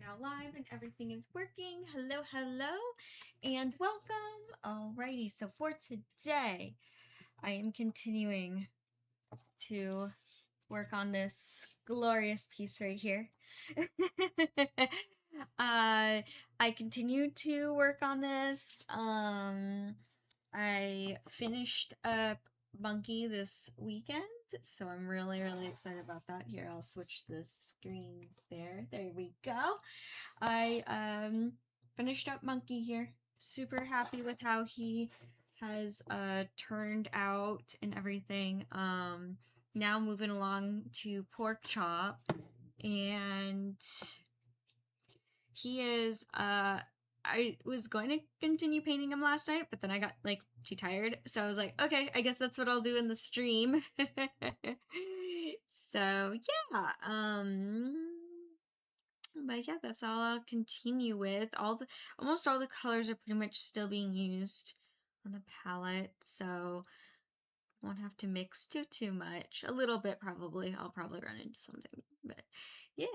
now live and everything is working. Hello, hello, and welcome. Alrighty, so for today, I am continuing to work on this glorious piece right here. I continued to work on this. I finished up Monkey this weekend, so I'm really excited about that. Here, I'll switch the screens there. There we go. I finished up Monkey here. Super happy with how he has turned out and everything. Now moving along to Pork Chop, and he is I was going to continue painting him last night, but then I got like too tired, so I was like, okay, I guess that's what I'll do in the stream. So yeah, but yeah, that's all I'll continue with. Almost all the colors are pretty much still being used on the palette, so won't have to mix too much. A little bit probably. I'll probably run into something, but yeah.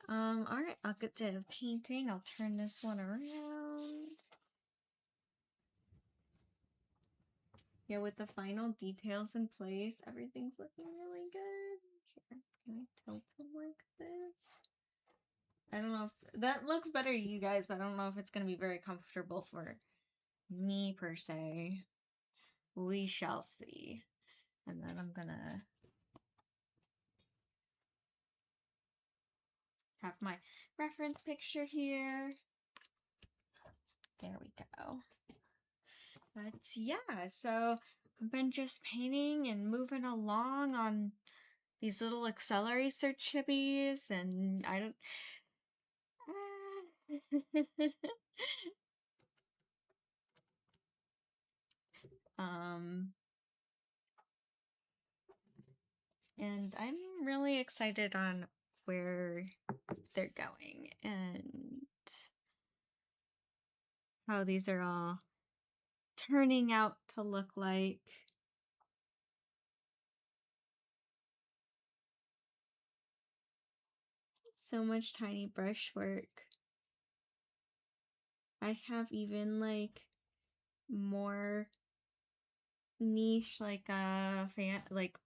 All right, I'll get to painting. I'll turn this one around. Yeah, with the final details in place, everything's looking really good. Here, can I tilt them like this? I don't know if that looks better to you guys, but I don't know if it's going to be very comfortable for me per se. We shall see. And then I'm going to have my reference picture here. There we go. But yeah, so I've been just painting and moving along on these little Acceleracer chibis, and I don't. um, and I'm really excited on where they're going and how these are all turning out to look like. So much tiny brushwork. I have even like more niche like like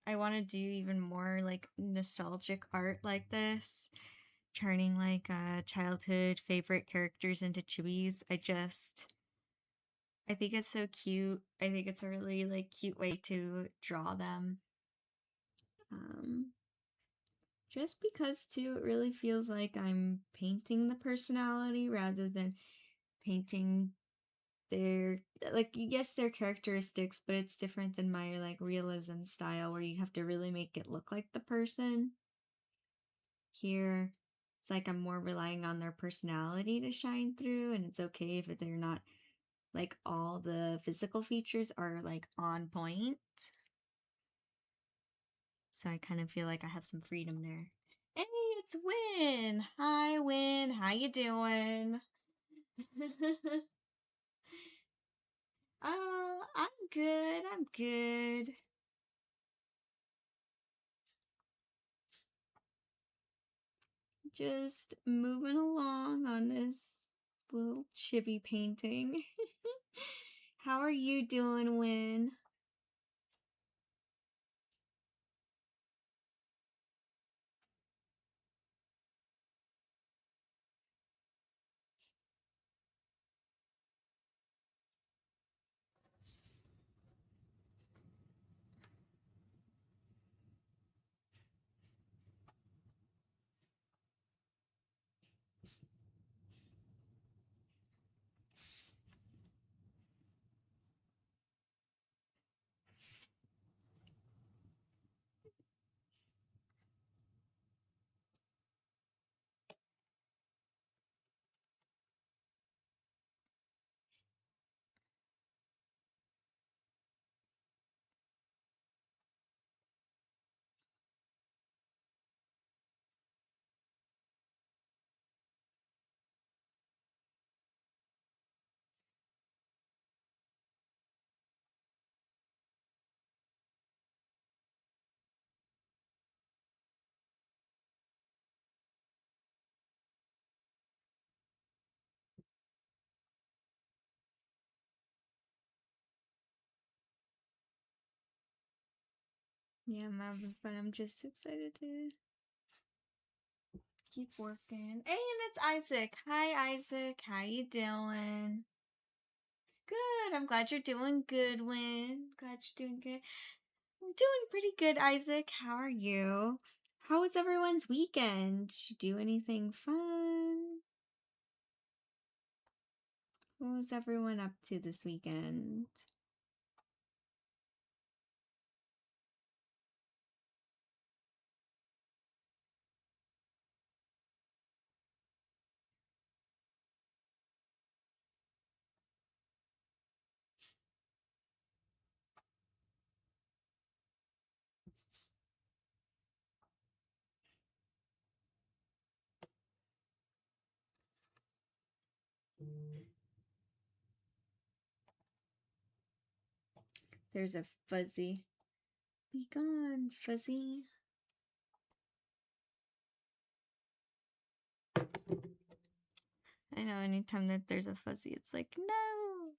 I want to do even more like nostalgic art like this, turning like childhood favorite characters into chibis. I think it's so cute. I think it's a really like cute way to draw them. Um just because too it really feels like I'm painting the personality rather than painting their, like, yes, their characteristics, but it's different than my like realism style where you have to really make it look like the person. Here it's like I'm more relying on their personality to shine through, and it's okay if they're not like all the physical features are like on point. So I kind of feel like I have some freedom there. Hey, it's Win. Hi, Win. How you doing? Oh, I'm good. I'm good. Just moving along on this little chibi painting. How are you doing, Win? Yeah, but I'm just excited to keep working. Hey, and it's Isaac. Hi, Isaac. How you doing? Good. I'm glad you're doing good, Win. Glad you're doing good. I'm doing pretty good, Isaac. How are you? How was everyone's weekend? Did you do anything fun? What was everyone up to this weekend? There's a fuzzy. Be gone, fuzzy. I know anytime that there's a fuzzy, it's like, no.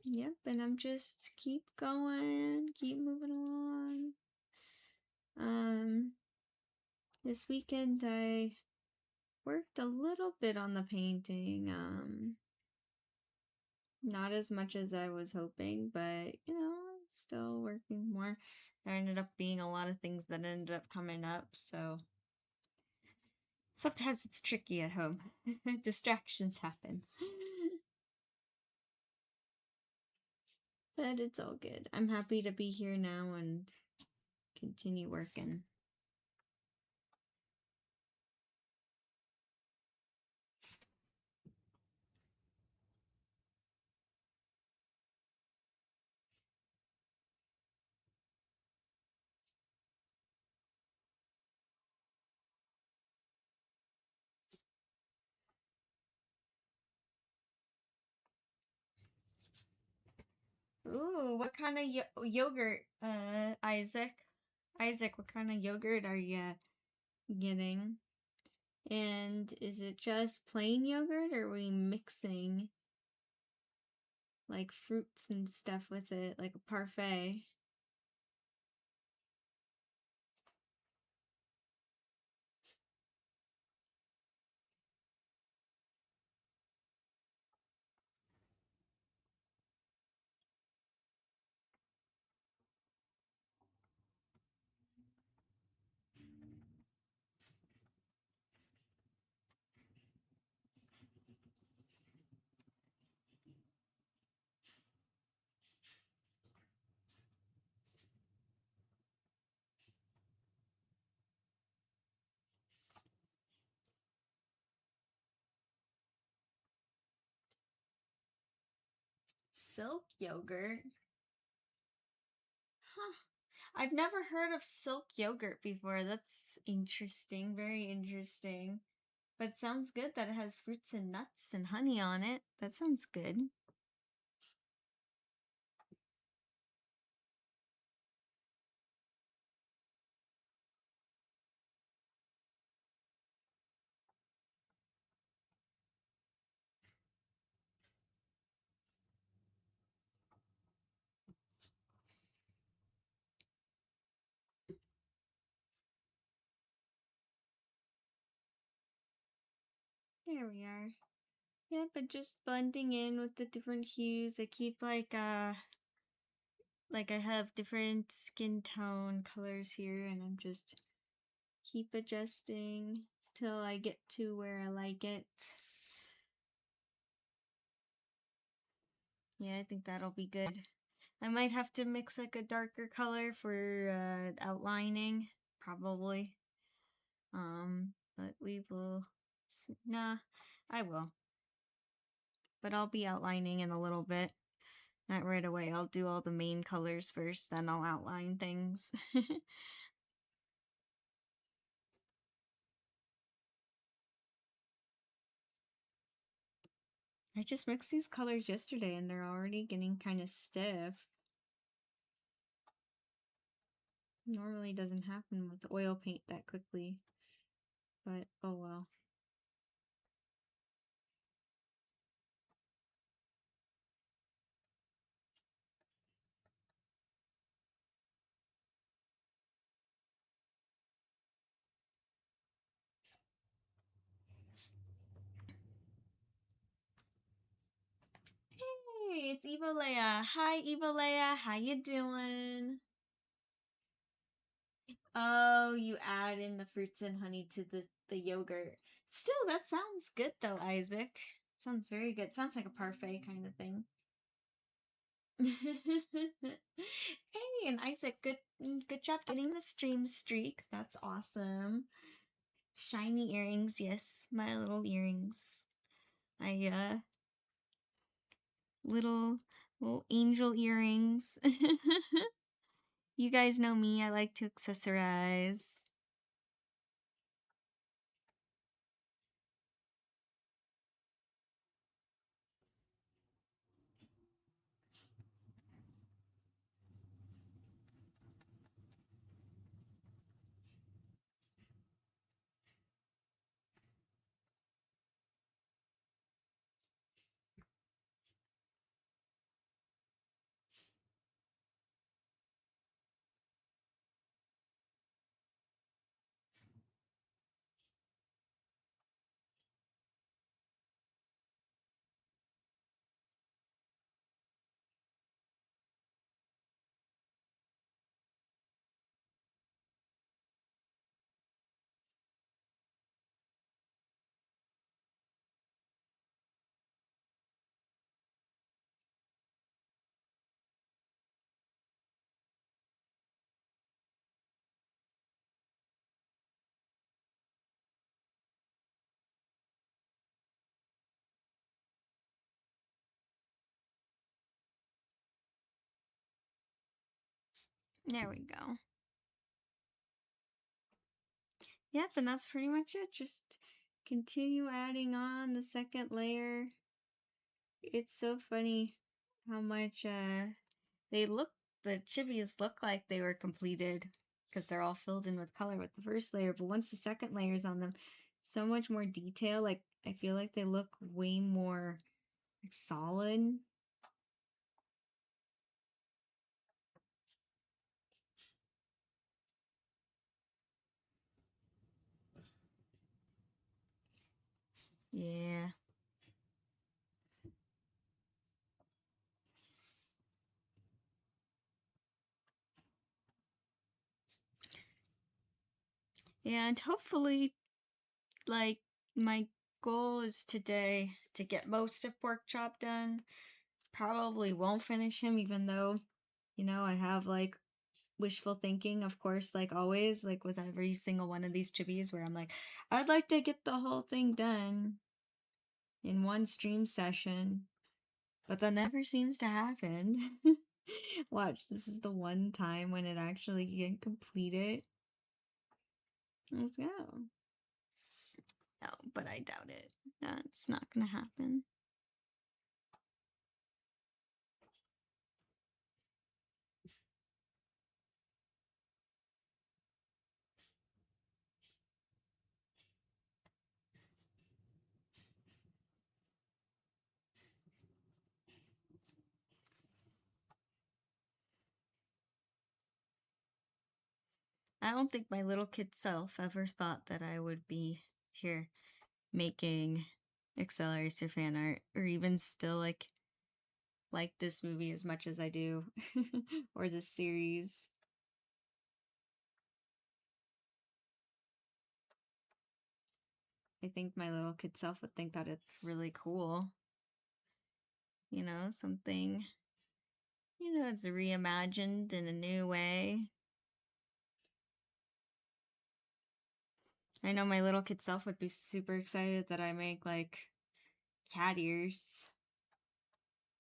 Yep, and I'm just keep going, keep moving along. This weekend I worked a little bit on the painting. Not as much as I was hoping, but still working more. There ended up being a lot of things that ended up coming up, so sometimes it's tricky at home. Distractions happen. But it's all good. I'm happy to be here now and continue working. Ooh, what kind of yogurt, Isaac? Isaac, what kind of yogurt are you getting? And is it just plain yogurt, or are we mixing like fruits and stuff with it, like a parfait? Silk yogurt? Huh. I've never heard of silk yogurt before. That's interesting. Very interesting. But it sounds good that it has fruits and nuts and honey on it. That sounds good. There we are. Yeah, but just blending in with the different hues. I keep like I have different skin tone colors here, and I'm just keep adjusting till I get to where I like it. Yeah, I think that'll be good. I might have to mix like a darker color for outlining, probably. But we will. Nah, I will. But I'll be outlining in a little bit. Not right away. I'll do all the main colors first, then I'll outline things. I just mixed these colors yesterday and they're already getting kind of stiff. Normally doesn't happen with oil paint that quickly. but oh well. Hey, it's Evo Leia. Hi, Evo Leia. How you doing? Oh, you add in the fruits and honey to the yogurt. Still, that sounds good though, Isaac. Sounds very good. Sounds like a parfait kind of thing. Hey, and Isaac, good job getting the stream streak. That's awesome. Shiny earrings, yes, my little earrings. I little little angel earrings. You guys know me, I like to accessorize. There we go. Yep, and that's pretty much it. Just continue adding on the second layer. It's so funny how much they look, the chibis look like they were completed because they're all filled in with color with the first layer, but once the second layer's on them, so much more detail. Like, I feel like they look way more like solid. Yeah. And hopefully, like, my goal is today to get most of Pork Chop done. Probably won't finish him, even though, I have like wishful thinking, of course, like always, like with every single one of these chibis, where I'm like, I'd like to get the whole thing done in one stream session, but that never seems to happen. Watch, this is the one time when it actually can complete it. Let's go. No, but I doubt it. That's not gonna happen. I don't think my little kid self ever thought that I would be here making Accelerator fan art, or even still like this movie as much as I do, or this series. I think my little kid self would think that it's really cool. Something, it's reimagined in a new way. I know my little kid self would be super excited that I make like cat ears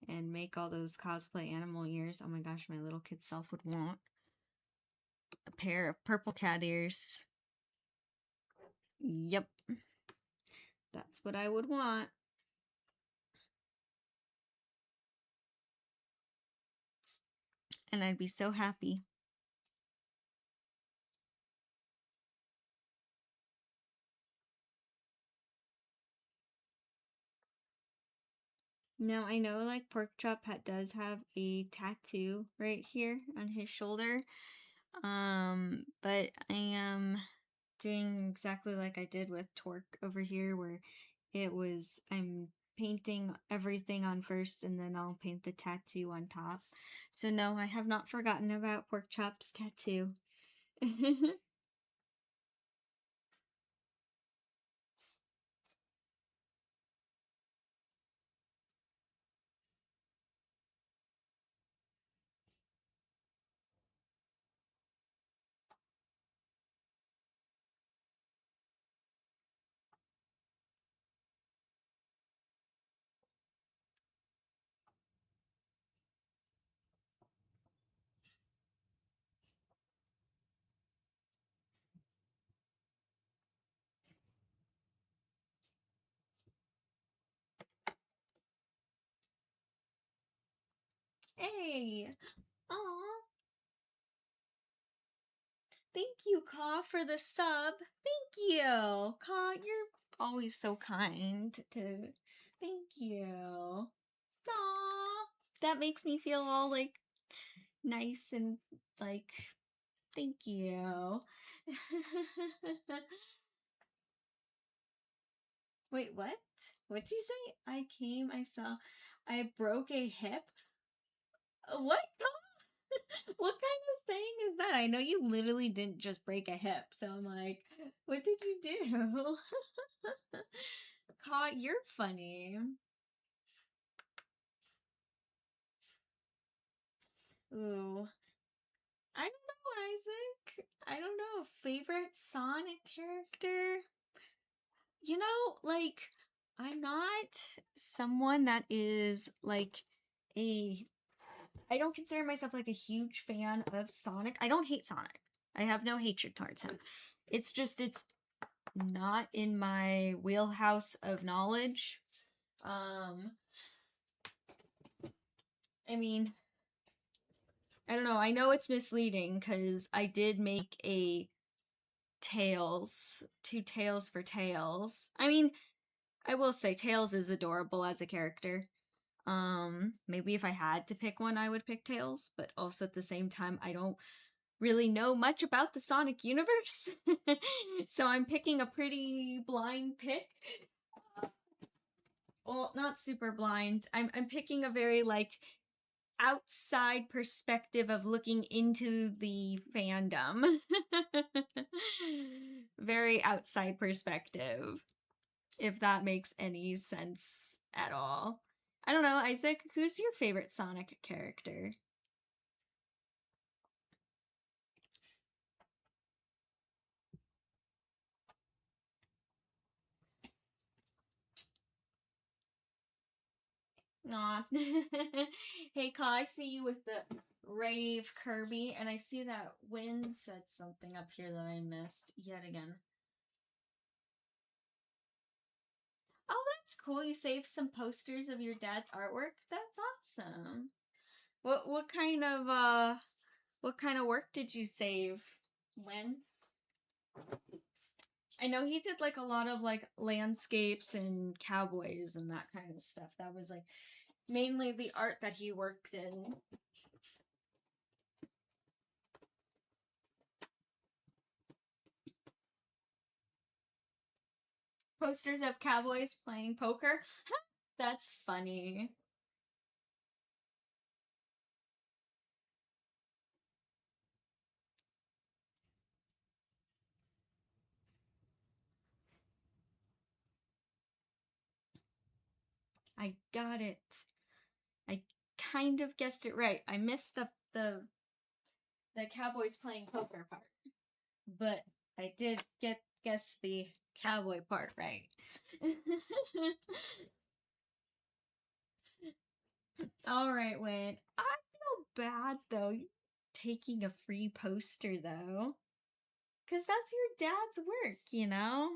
and make all those cosplay animal ears. Oh my gosh, my little kid self would want a pair of purple cat ears. Yep. That's what I would want. And I'd be so happy. No, I know like does have a tattoo right here on his shoulder. But I am doing exactly like I did with Torque over here, where I'm painting everything on first and then I'll paint the tattoo on top. So no, I have not forgotten about Pork Chop's tattoo. Hey! Aw, thank you, Ka, for the sub. Thank you. Ka, you're always so kind to. Thank you. Aw, that makes me feel all like nice and like, thank you. Wait, what? What'd you say? I came, I saw, I broke a hip? What? What kind of saying is that? I know you literally didn't just break a hip, so I'm like, what did you do? Ka, you're funny. Ooh. I don't know, Isaac. I don't know. Favorite Sonic character? You know, like, I'm not someone that is like a. I don't consider myself like a huge fan of Sonic. I don't hate Sonic. I have no hatred towards him. It's just, it's not in my wheelhouse of knowledge. Um, I mean, I don't know. I know it's misleading because I did make a Tails, two Tails for Tails. I mean, I will say Tails is adorable as a character. Maybe if I had to pick one, I would pick Tails, but also at the same time, I don't really know much about the Sonic universe. So I'm picking a pretty blind pick. Well, not super blind. I'm picking a very like outside perspective of looking into the fandom. Very outside perspective, if that makes any sense at all. I don't know, Isaac, who's your favorite Sonic character? Aw. Hey, Ka, I see you with the Rave Kirby, and I see that Win said something up here that I missed yet again. Oh, that's cool. You saved some posters of your dad's artwork. That's awesome. What kind of work did you save? When? I know he did like a lot of like landscapes and cowboys and that kind of stuff. That was like mainly the art that he worked in. Posters of cowboys playing poker. That's funny. I got it. I kind of guessed it right. I missed the cowboys playing poker part, but I did guess the cowboy part right. All right, Wayne. I feel bad though taking a free poster though, cause that's your dad's work, you know.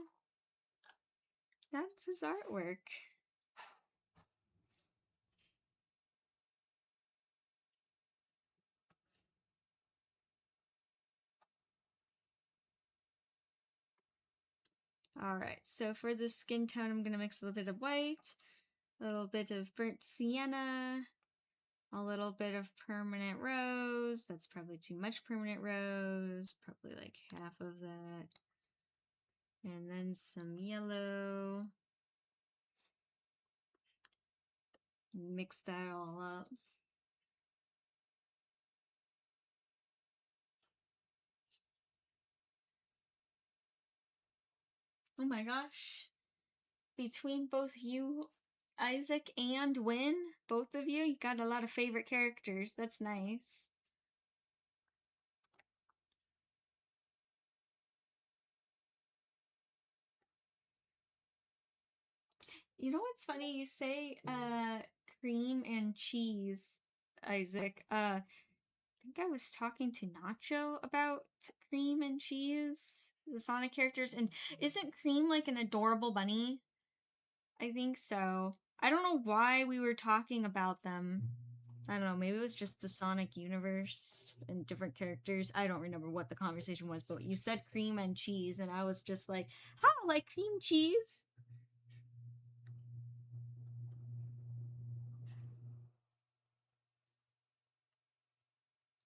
That's his artwork. All right. So for the skin tone, I'm gonna mix a little bit of white, A little bit of burnt sienna, a little bit of permanent rose. That's probably too much permanent rose, probably like half of that. And then some yellow. Mix that all up. Oh my gosh. Between both you, Isaac, and Win, both of you got a lot of favorite characters. That's nice. You know what's funny? You say cream and cheese, Isaac. I think I was talking to Nacho about cream and cheese, the Sonic characters, and isn't Cream like an adorable bunny? I think so. I don't know why we were talking about them. I don't know, maybe it was just the Sonic universe and different characters. I don't remember what the conversation was, but you said cream and cheese, and I was just like, huh, like cream cheese?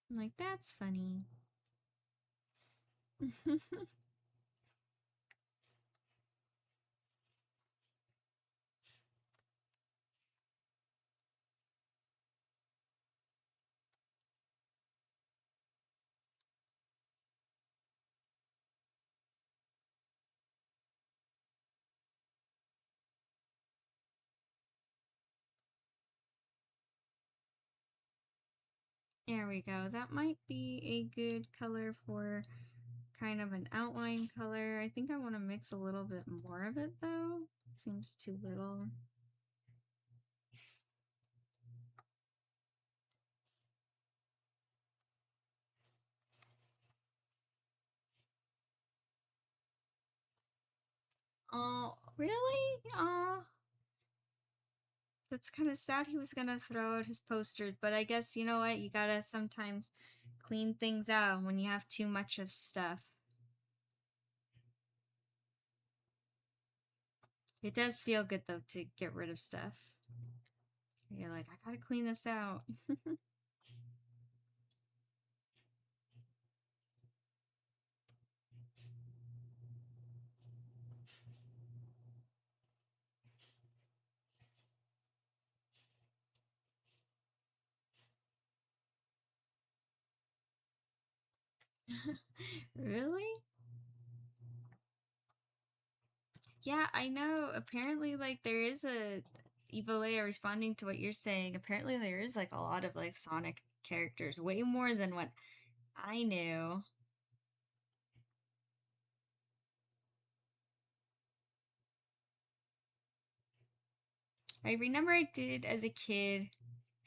I'm like, that's funny. There we go. That might be a good color for kind of an outline color. I think I want to mix a little bit more of it though. Seems too little. Oh, really? That's kind of sad he was gonna throw out his posters, but I guess you know what? You gotta sometimes clean things out when you have too much of stuff. It does feel good though to get rid of stuff. You're like, I gotta clean this out. Really? Yeah, I know. Apparently, like, there is a Evolea responding to what you're saying. Apparently, there is like a lot of like Sonic characters, way more than what I knew. I remember I did as a kid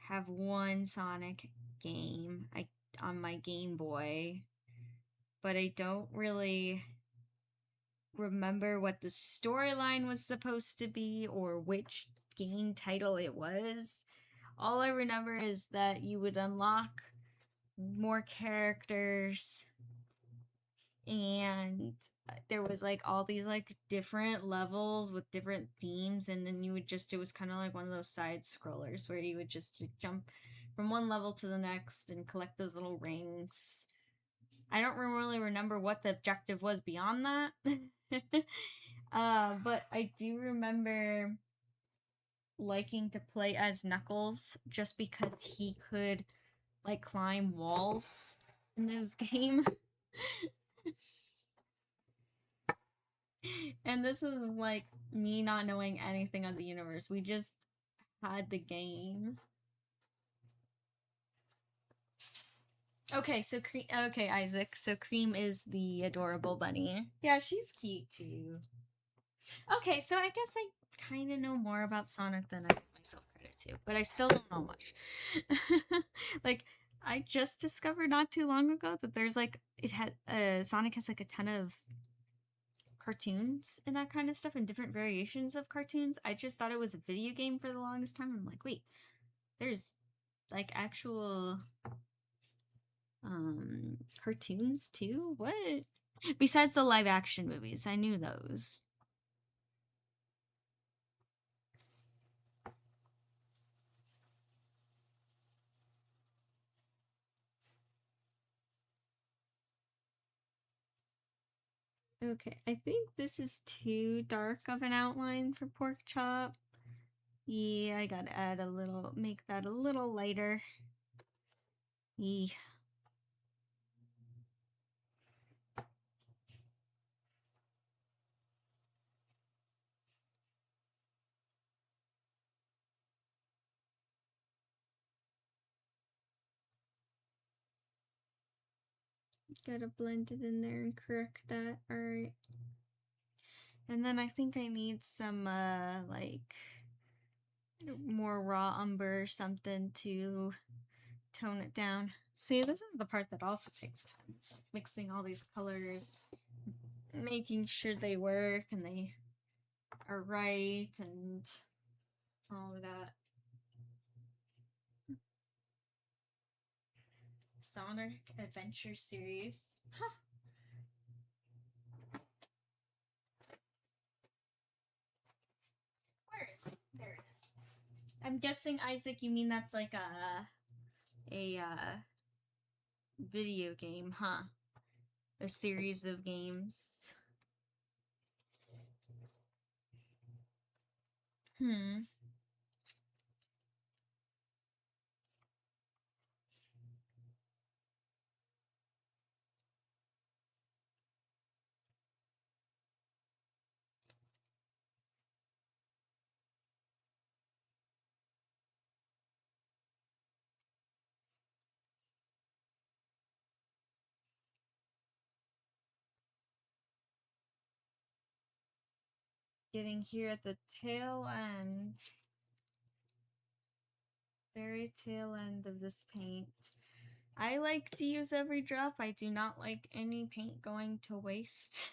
have one Sonic game on my Game Boy, but I don't really remember what the storyline was supposed to be or which game title it was. All I remember is that you would unlock more characters and there was like all these like different levels with different themes, and then you would just, it was kind of like one of those side scrollers where you would just jump from one level to the next and collect those little rings. I don't really remember what the objective was beyond that. But I do remember liking to play as Knuckles just because he could like climb walls in this game. And this is like me not knowing anything of the universe. We just had the game. Okay, so okay, Isaac. So Cream is the adorable bunny. Yeah, she's cute too. Okay, so I guess I kind of know more about Sonic than I give myself credit to, but I still don't know much. Like I just discovered not too long ago that there's like it had Sonic has like a ton of cartoons and that kind of stuff and different variations of cartoons. I just thought it was a video game for the longest time. I'm like, wait, there's like actual cartoons too? What? Besides the live action movies, I knew those. Okay, I think this is too dark of an outline for pork chop. Yeah, I gotta add a little, make that a little lighter. Yeah. Gotta blend it in there and correct that. Alright. And then I think I need some, like, more raw umber or something to tone it down. See, this is the part that also takes time. It's like mixing all these colors, making sure they work and they are right and all of that. Sonic Adventure series. Huh. Where is it? There it is. I'm guessing, Isaac, you mean that's like a video game, huh? A series of games. Hmm. Getting here at the tail end. Very tail end of this paint. I like to use every drop. I do not like any paint going to waste.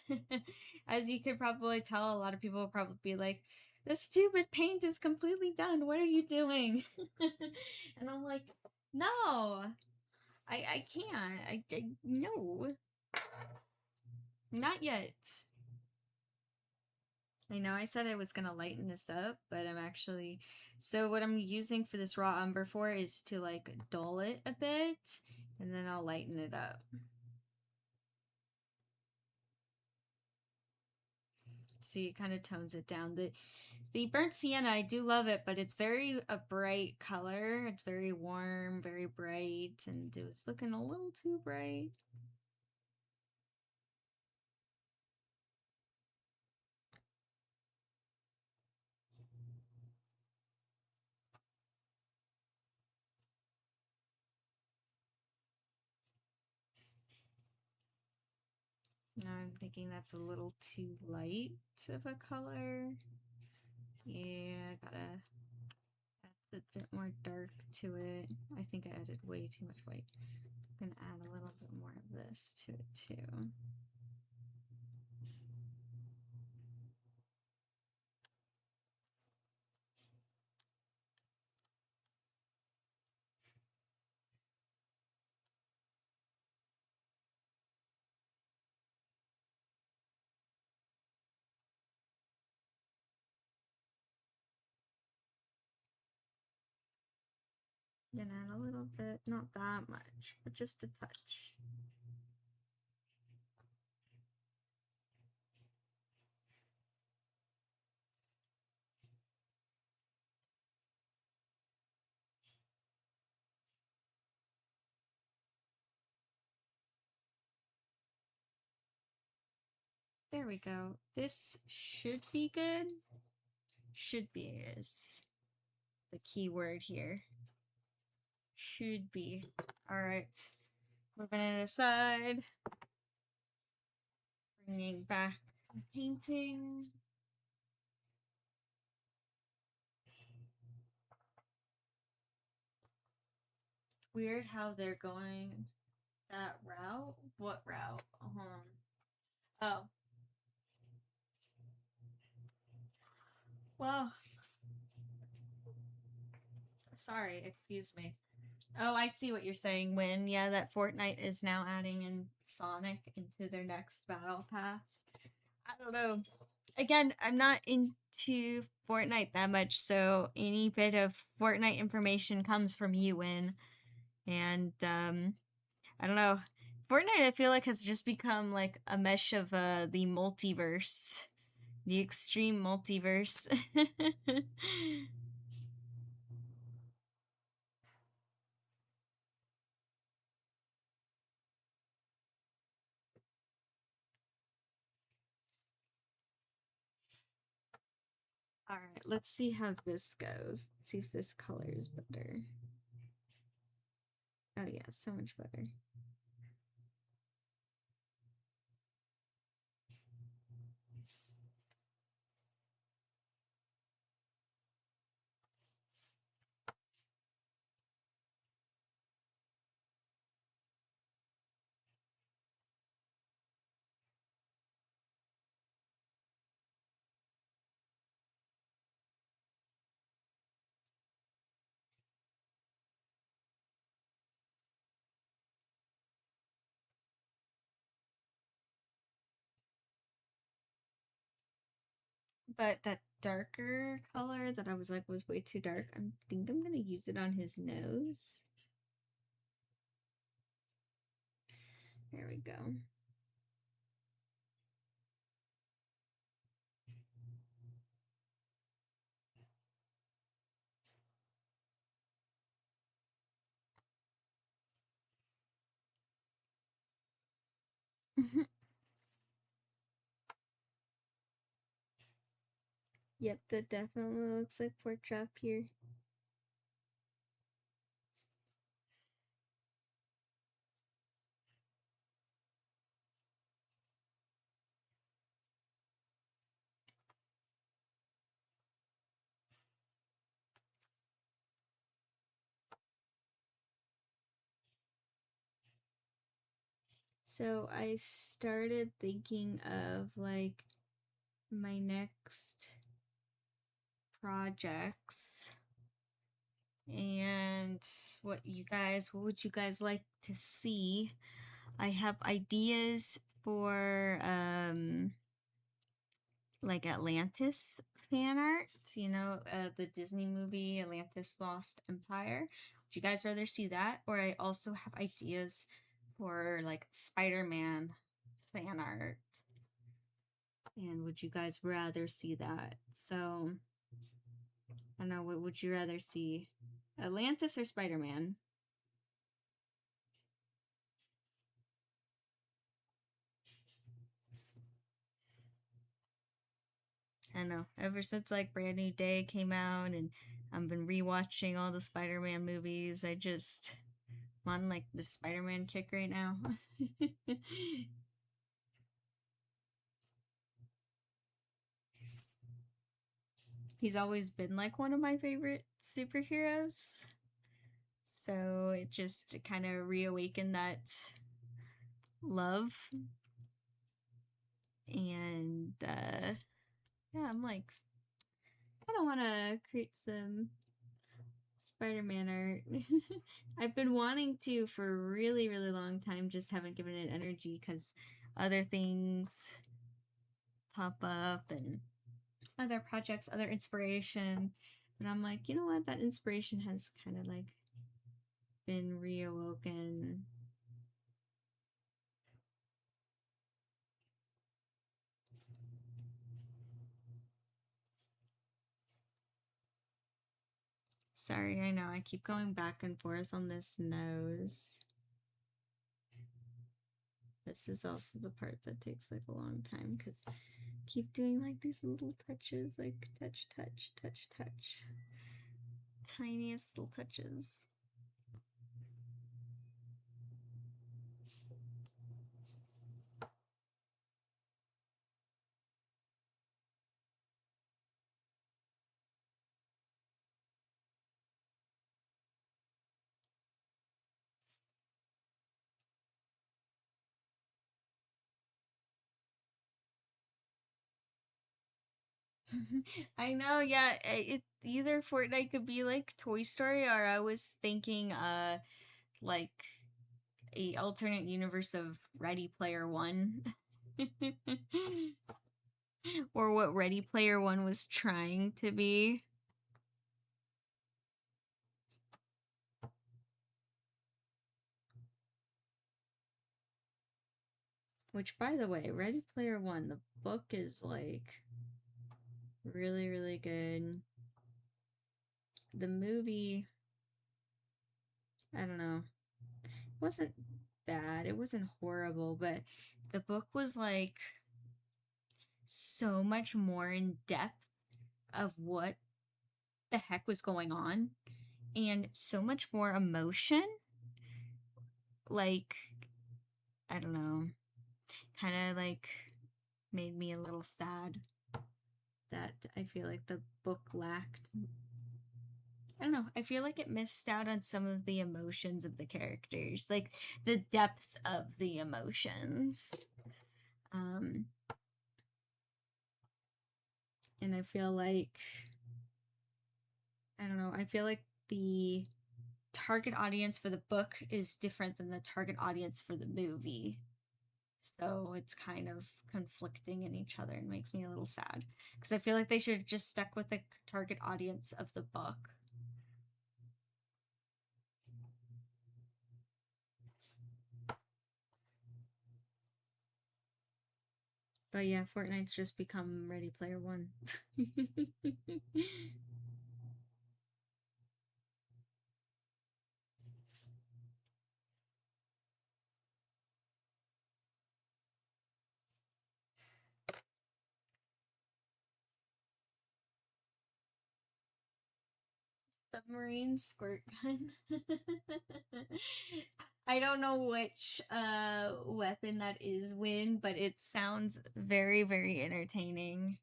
As you could probably tell, a lot of people will probably be like, "This stupid paint is completely done. What are you doing?" And I'm like, "No, I can't. No, not yet." I know I said I was gonna lighten this up, but I'm actually, so what I'm using for this raw umber for is to like dull it a bit, and then I'll lighten it up. So it kind of tones it down. The burnt sienna, I do love it, but it's very a bright color. It's very warm, very bright, and it was looking a little too bright. Now I'm thinking that's a little too light of a color. Yeah, I gotta add a bit more dark to it. I think I added way too much white. I'm gonna add a little bit more of this to it too. Gonna add a little bit, not that much, but just a touch. There we go. This should be good. Should be is the key word here. Should be. Alright. Moving it aside. Bringing back the painting. Weird how they're going that route. What route? Oh. Well. Sorry, excuse me. Oh, I see what you're saying, Win. Yeah, that Fortnite is now adding in Sonic into their next battle pass. I don't know. Again, I'm not into Fortnite that much, so any bit of Fortnite information comes from you, Win. And I don't know. Fortnite, I feel like, has just become like a mesh of the multiverse, the extreme multiverse. All right, let's see how this goes. Let's see if this color is better. Oh yeah, so much better. But that darker color that I was like was way too dark. I think I'm gonna use it on his nose. There we go. Yep, that definitely looks like pork chop here. So I started thinking of like my next projects and what would you guys like to see? I have ideas for like Atlantis fan art, the Disney movie Atlantis Lost Empire. Would you guys rather see that? Or I also have ideas for like Spider-Man fan art. And would you guys rather see that? So, I don't know, what would you rather see? Atlantis or Spider-Man? I don't know. Ever since like Brand New Day came out and I've been rewatching all the Spider-Man movies, I just want like the Spider-Man kick right now. He's always been like one of my favorite superheroes. So it just kind of reawakened that love. And yeah, I'm like, I don't want to create some Spider-Man art. I've been wanting to for a really, really long time, just haven't given it energy because other things pop up and other projects, other inspiration. And I'm like, you know what? That inspiration has kind of like been reawoken. Sorry, I know I keep going back and forth on this nose. This is also the part that takes like a long time because I keep doing like these little touches, like touch, touch, touch, touch. Tiniest little touches. I know, yeah. It either Fortnite could be like Toy Story, or I was thinking, like a alternate universe of Ready Player One, or what Ready Player One was trying to be. Which, by the way, Ready Player One, the book is like really, really good. The movie, I don't know, wasn't bad. It wasn't horrible, but the book was like so much more in depth of what the heck was going on and so much more emotion. Like, I don't know, kind of like made me a little sad that I feel like the book lacked. I don't know. I feel like it missed out on some of the emotions of the characters, like the depth of the emotions. Um, and I feel like, I don't know, I feel like the target audience for the book is different than the target audience for the movie. So it's kind of conflicting in each other and makes me a little sad because I feel like they should have just stuck with the target audience of the book. But yeah, Fortnite's just become Ready Player One. Submarine squirt gun. I don't know which weapon that is, Win, but it sounds very, very entertaining.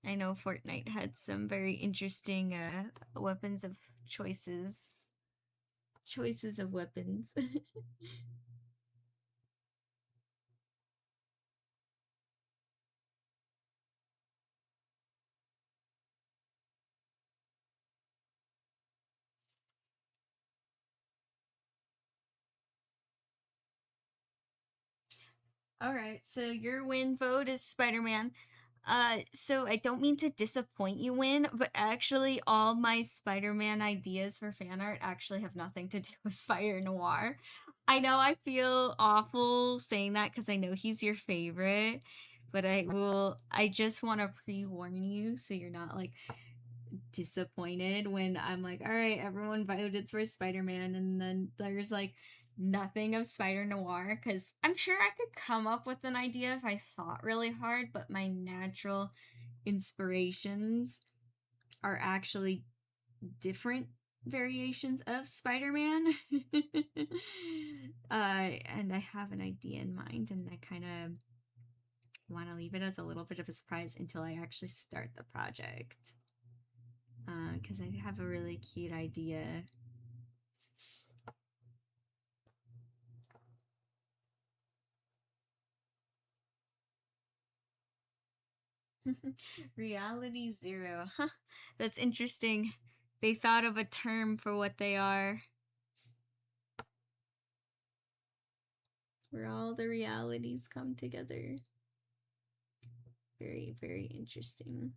I know Fortnite had some very interesting weapons of choices. Choices of weapons. All right, so your win vote is Spider-Man. So I don't mean to disappoint you, Win, but actually all my Spider-Man ideas for fan art actually have nothing to do with Spider Noir. I know I feel awful saying that because I know he's your favorite, but I just want to pre-warn you so you're not like disappointed when I'm like, all right, everyone voted for Spider Man, and then there's like nothing of Spider Noir because I'm sure I could come up with an idea if I thought really hard, but my natural inspirations are actually different variations of Spider Man. And I have an idea in mind, and I kind of want to leave it as a little bit of a surprise until I actually start the project because I have a really cute idea. Reality zero. Huh. That's interesting. They thought of a term for what they are. Where all the realities come together. Very, very interesting.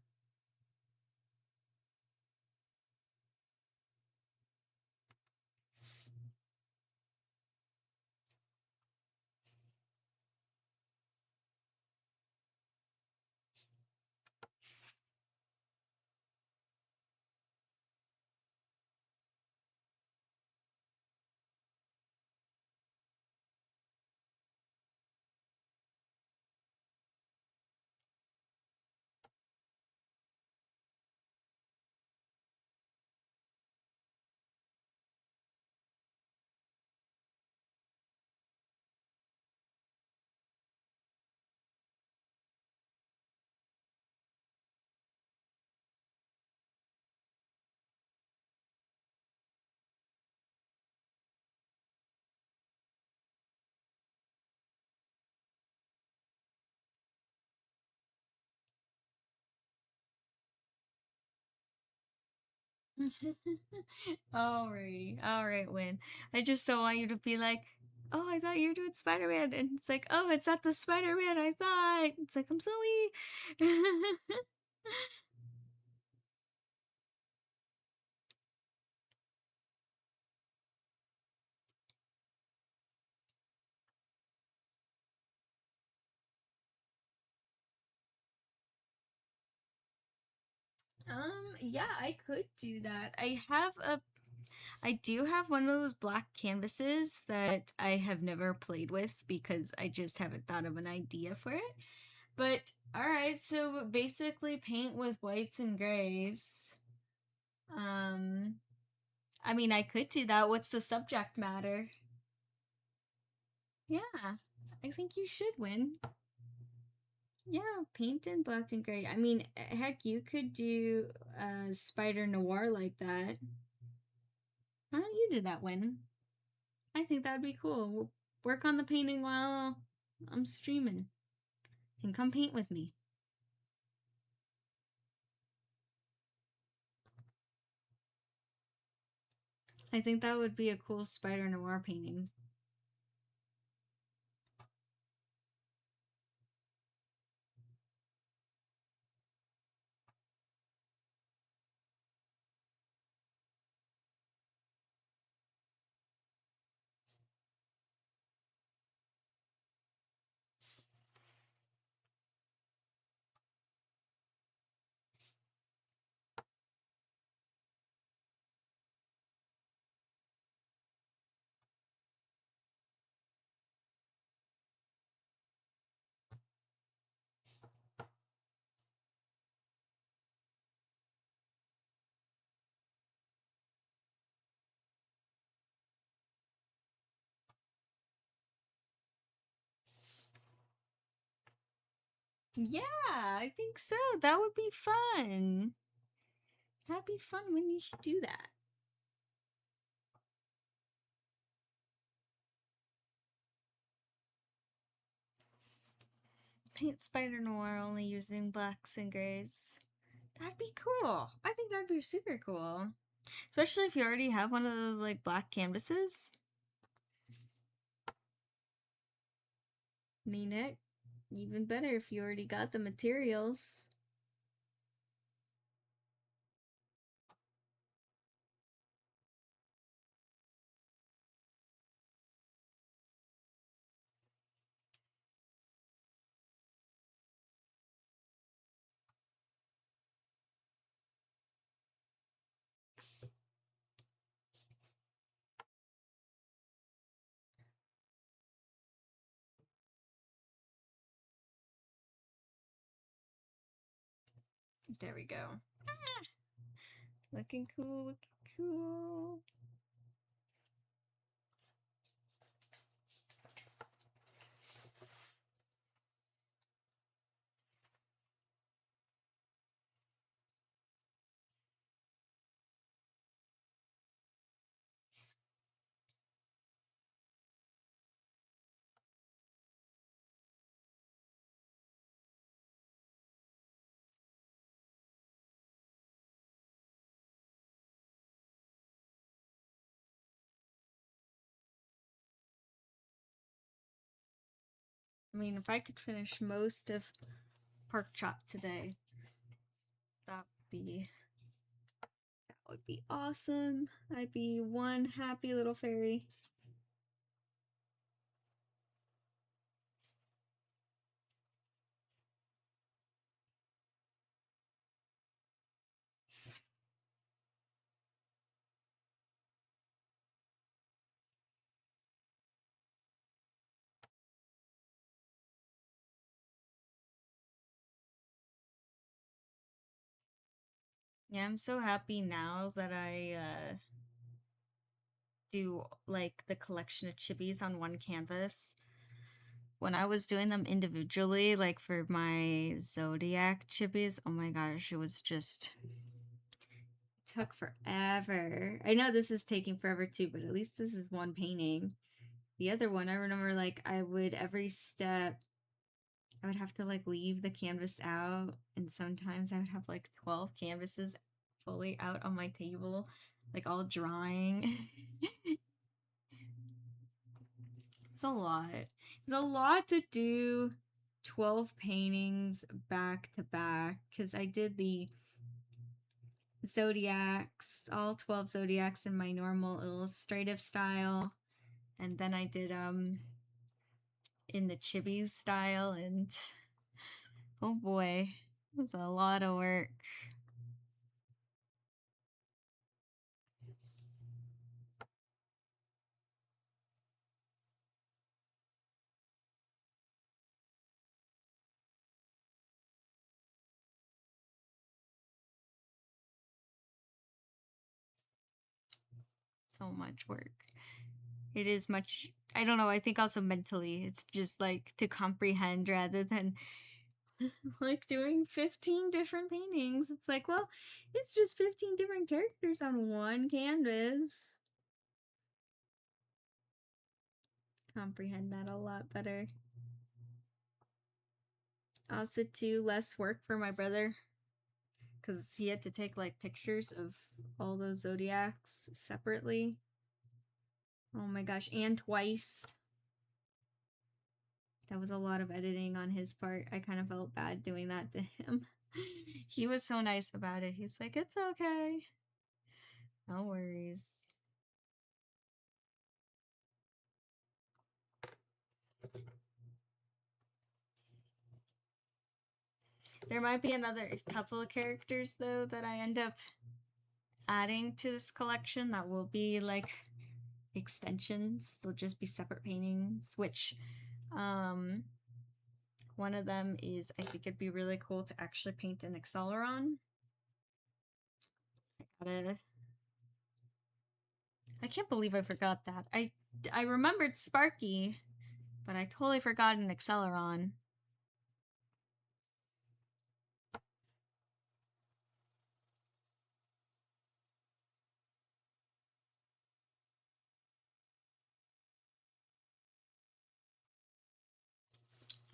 All right, Win. I just don't want you to be like, oh, I thought you were doing Spider Man. And it's like, oh, it's not the Spider Man I thought. It's like, I'm sorry. Yeah, I could do that. I do have one of those black canvases that I have never played with because I just haven't thought of an idea for it. But all right, so basically paint with whites and grays. Um, I mean, I could do that. What's the subject matter? Yeah, I think you should win. Yeah, paint in black and gray. I mean, heck, you could do spider noir like that. Why don't you do that, Win? I think that'd be cool. We'll work on the painting while I'm streaming. And come paint with me. I think that would be a cool spider noir painting. Yeah, I think so. That would be fun. That'd be fun when you should do that. Paint spider noir only using blacks and grays. That'd be cool. I think that'd be super cool. Especially if you already have one of those like black canvases. Mean it. Even better if you already got the materials. There we go. Ah, looking cool, looking cool. I mean, if I could finish most of Pork Chop today, that would be awesome. I'd be one happy little fairy. Yeah, I'm so happy now that I do like the collection of chibis on one canvas. When I was doing them individually, like for my zodiac chibis, oh my gosh, it was just took forever. I know this is taking forever too, but at least this is one painting. The other one, I remember like I would every step I would have to like leave the canvas out, and sometimes I would have like 12 canvases fully out on my table, like all drying. It's a lot. It's a lot to do 12 paintings back to back because I did the zodiacs, all 12 zodiacs in my normal illustrative style, and then I did in the chibi style, and oh boy, it was a lot of work. so much work. It is much, I don't know, I think also mentally, it's just like to comprehend rather than like doing 15 different paintings. It's like, well, it's just 15 different characters on one canvas. Comprehend that a lot better. Also, too, less work for my brother because he had to take like pictures of all those zodiacs separately. Oh my gosh, and twice. That was a lot of editing on his part. I kind of felt bad doing that to him. He was so nice about it. He's like, it's okay. No worries. There might be another couple of characters, though, that I end up adding to this collection that will be like extensions. They'll just be separate paintings, which one of them is, I think it'd be really cool to actually paint an Acceleron. I can't believe I forgot that. I remembered Sparky, but I totally forgot an Acceleron.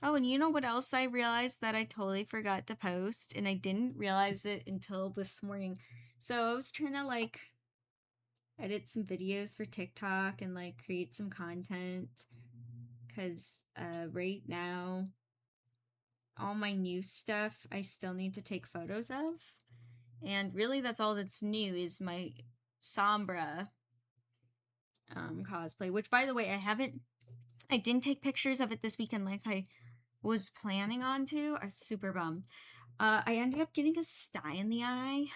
Oh, and you know what else I realized that I totally forgot to post, and I didn't realize it until this morning. So I was trying to like edit some videos for TikTok and like create some content because right now all my new stuff I still need to take photos of, and really that's all that's new is my Sombra cosplay, which by the way I didn't take pictures of it this weekend like I was planning on to. I was super bummed. I ended up getting a sty in the eye.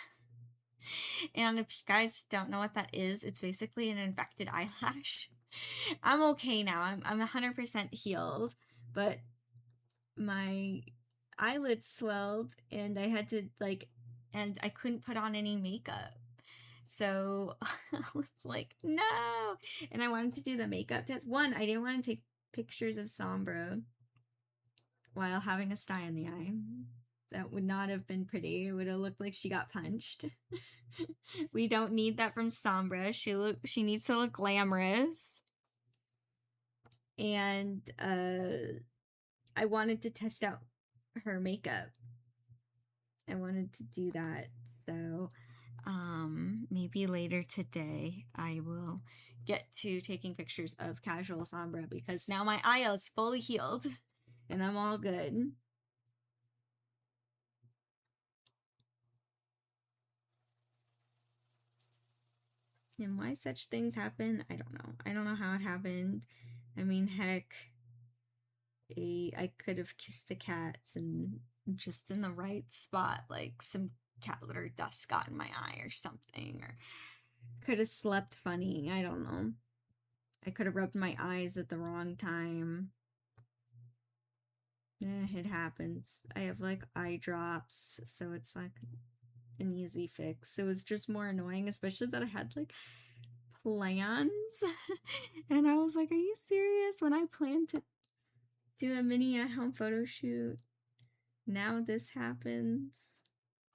And if you guys don't know what that is, it's basically an infected eyelash. I'm okay now. I'm 100% healed, but my eyelids swelled and I had to like, and I couldn't put on any makeup. So I was like, no. And I wanted to do the makeup test. One, I didn't want to take pictures of Sombra while having a sty in the eye. That would not have been pretty. It would have looked like she got punched. We don't need that from Sombra. She needs to look glamorous. And I wanted to test out her makeup. I wanted to do that. So maybe later today I will get to taking pictures of casual Sombra because now my eye is fully healed and I'm all good. And why such things happen, I don't know. I don't know how it happened. I mean, heck, I could have kissed the cats and just in the right spot, like some cat litter dust got in my eye or something, or could have slept funny. I don't know. I could have rubbed my eyes at the wrong time. It happens. I have like eye drops, so it's like an easy fix. It was just more annoying, especially that I had like plans. And I was like, are you serious? When I planned to do a mini at home photo shoot, now this happens.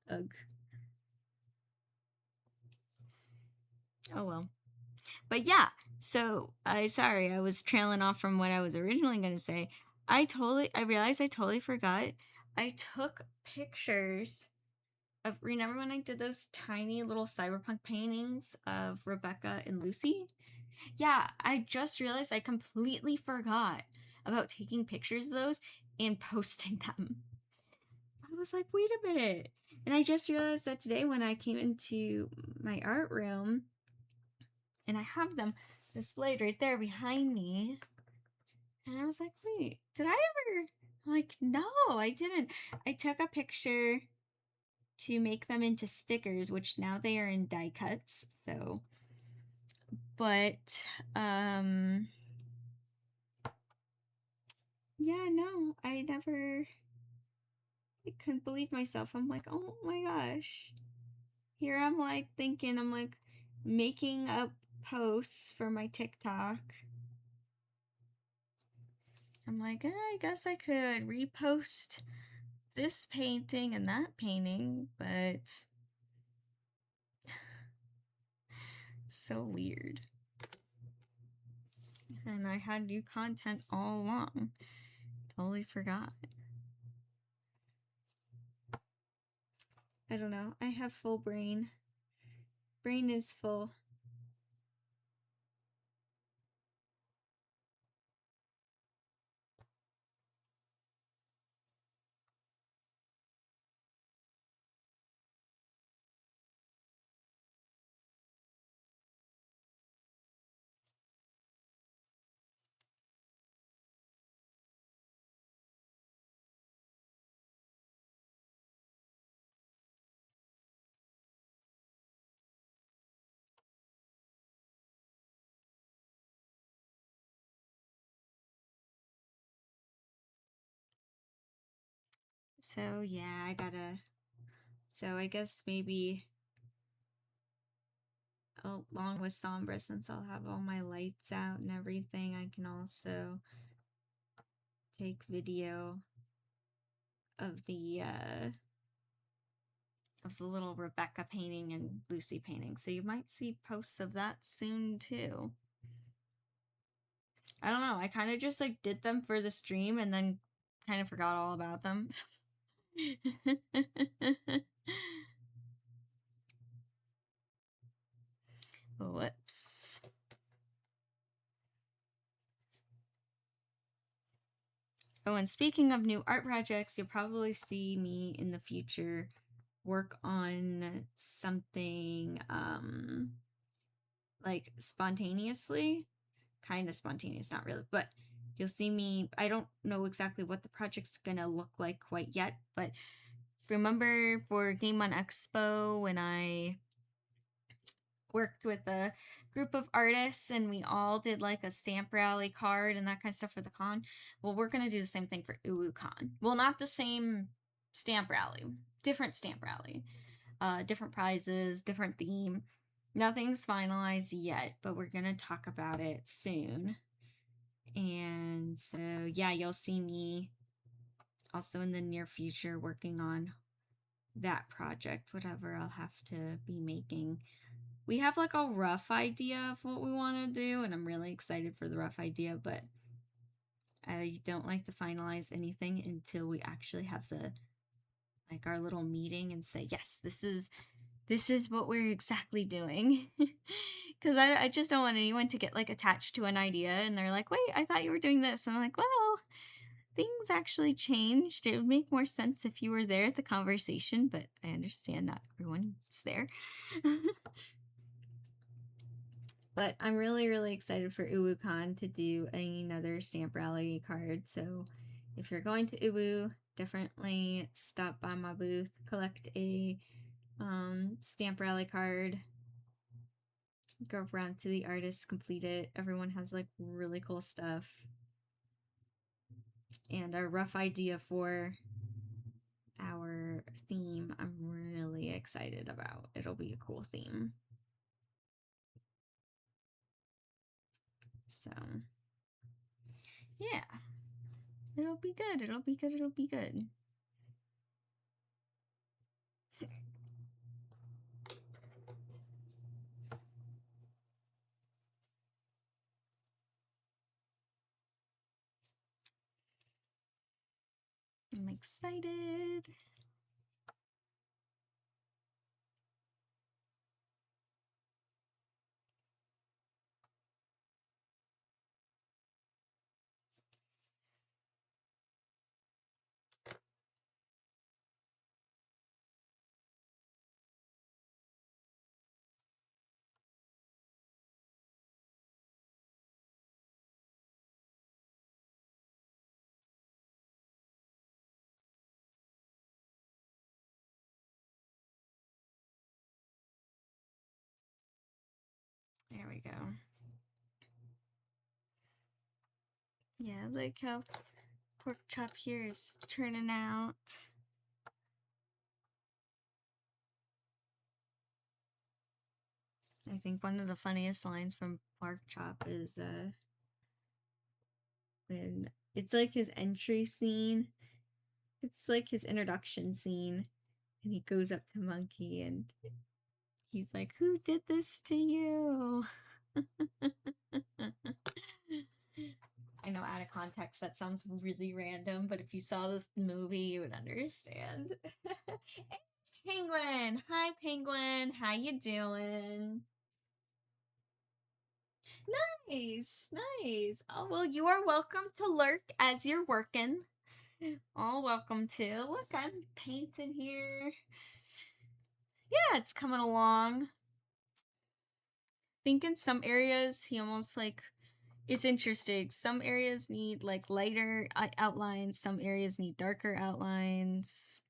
Ugh. Oh well. But yeah, so sorry, I was trailing off from what I was originally gonna say. I realized I totally forgot. I took pictures of, remember when I did those tiny little cyberpunk paintings of Rebecca and Lucy? Yeah, I just realized I completely forgot about taking pictures of those and posting them. I was like, wait a minute. And I just realized that today when I came into my art room and I have them displayed right there behind me. And I was like, wait, did I ever? I'm like, no, I didn't. I took a picture to make them into stickers, which now they are in die cuts. So, but, yeah, no, I couldn't believe myself. I'm like, oh my gosh. Here I'm like thinking, I'm like making up posts for my TikTok. I'm like, I guess I could repost this painting and that painting, but so weird. And I had new content all along. Totally forgot. I don't know. I have full brain. Brain is full. So yeah, so I guess maybe along with Sombra, since I'll have all my lights out and everything, I can also take video of the little Rebecca painting and Lucy painting. So you might see posts of that soon too. I don't know. I kind of just like did them for the stream and then kind of forgot all about them. Whoops. Oh, and speaking of new art projects, you'll probably see me in the future work on something like spontaneously. Kind of spontaneous, not really, but you'll see me. I don't know exactly what the project's gonna look like quite yet, but remember for Game On Expo when I worked with a group of artists and we all did like a stamp rally card and that kind of stuff for the con? Well, we're gonna do the same thing for UwuCon. Well, not the same stamp rally, different stamp rally, different prizes, different theme. Nothing's finalized yet, but we're gonna talk about it soon. And so yeah, you'll see me also in the near future working on that project, whatever I'll have to be making. We have like a rough idea of what we want to do, and I'm really excited for the rough idea, but I don't like to finalize anything until we actually have the like our little meeting and say, yes, this is what we're exactly doing. Because I just don't want anyone to get like attached to an idea and they're like, wait, I thought you were doing this. And I'm like, well, things actually changed. It would make more sense if you were there at the conversation, but I understand not everyone's there. But I'm really, really excited for UwuCon to do another stamp rally card. So if you're going to Uwu, definitely stop by my booth, collect a stamp rally card, go around to the artists, complete it. Everyone has like really cool stuff. And a rough idea for our theme, I'm really excited about. It'll be a cool theme. So, yeah. It'll be good. It'll be good. It'll be good. I'm excited. There we go. Yeah, look how pork chop here is turning out. I think one of the funniest lines from Pork Chop is when it's like his entry scene. It's like his introduction scene, and he goes up to Monkey and he's like, "Who did this to you?" I know out of context that sounds really random, but if you saw this movie, you would understand. It's Penguin. Hi, Penguin. How you doing? Nice, nice. Oh, well, you are welcome to lurk as you're working. All welcome to. Look, I'm painting here. Yeah, it's coming along. Think in some areas he almost like it's interesting. Some areas need like lighter outlines, some areas need darker outlines.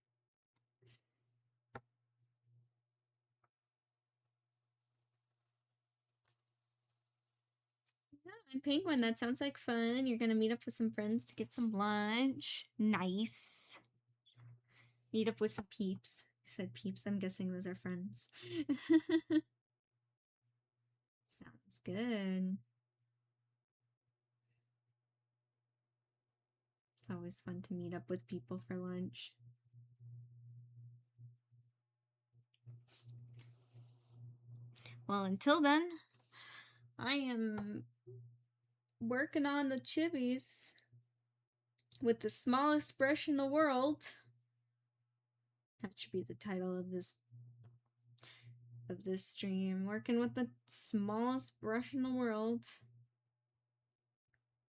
Yeah, and Penguin, that sounds like fun. You're gonna meet up with some friends to get some lunch. Nice. Meet up with some peeps. You said peeps, I'm guessing those are friends. Sounds good. It's always fun to meet up with people for lunch. Well, until then, I am working on the chibis with the smallest brush in the world. That should be the title of this stream. Working with the smallest brush in the world.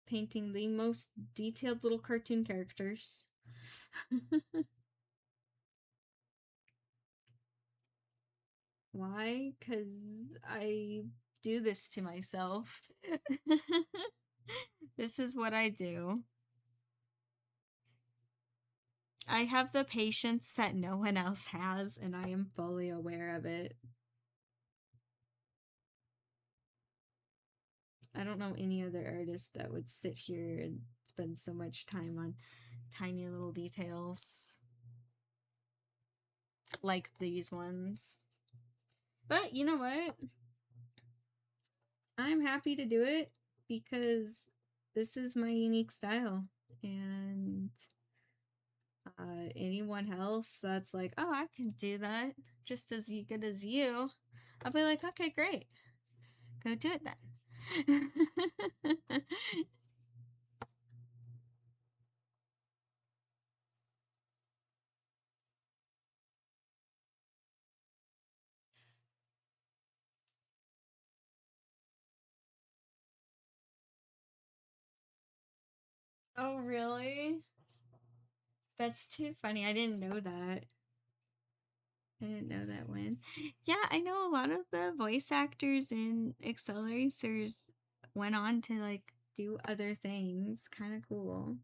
Painting the most detailed little cartoon characters. Why? Because I do this to myself. This is what I do. I have the patience that no one else has, and I am fully aware of it. I don't know any other artist that would sit here and spend so much time on tiny little details like these ones. But you know what? I'm happy to do it because this is my unique style. And anyone else that's like, oh, I can do that just as good as you, I'll be like, okay, great. Go do it then. Oh, really? That's too funny. I didn't know that. I didn't know that one. Yeah, I know a lot of the voice actors in Acceleracers went on to like do other things. Kind of cool.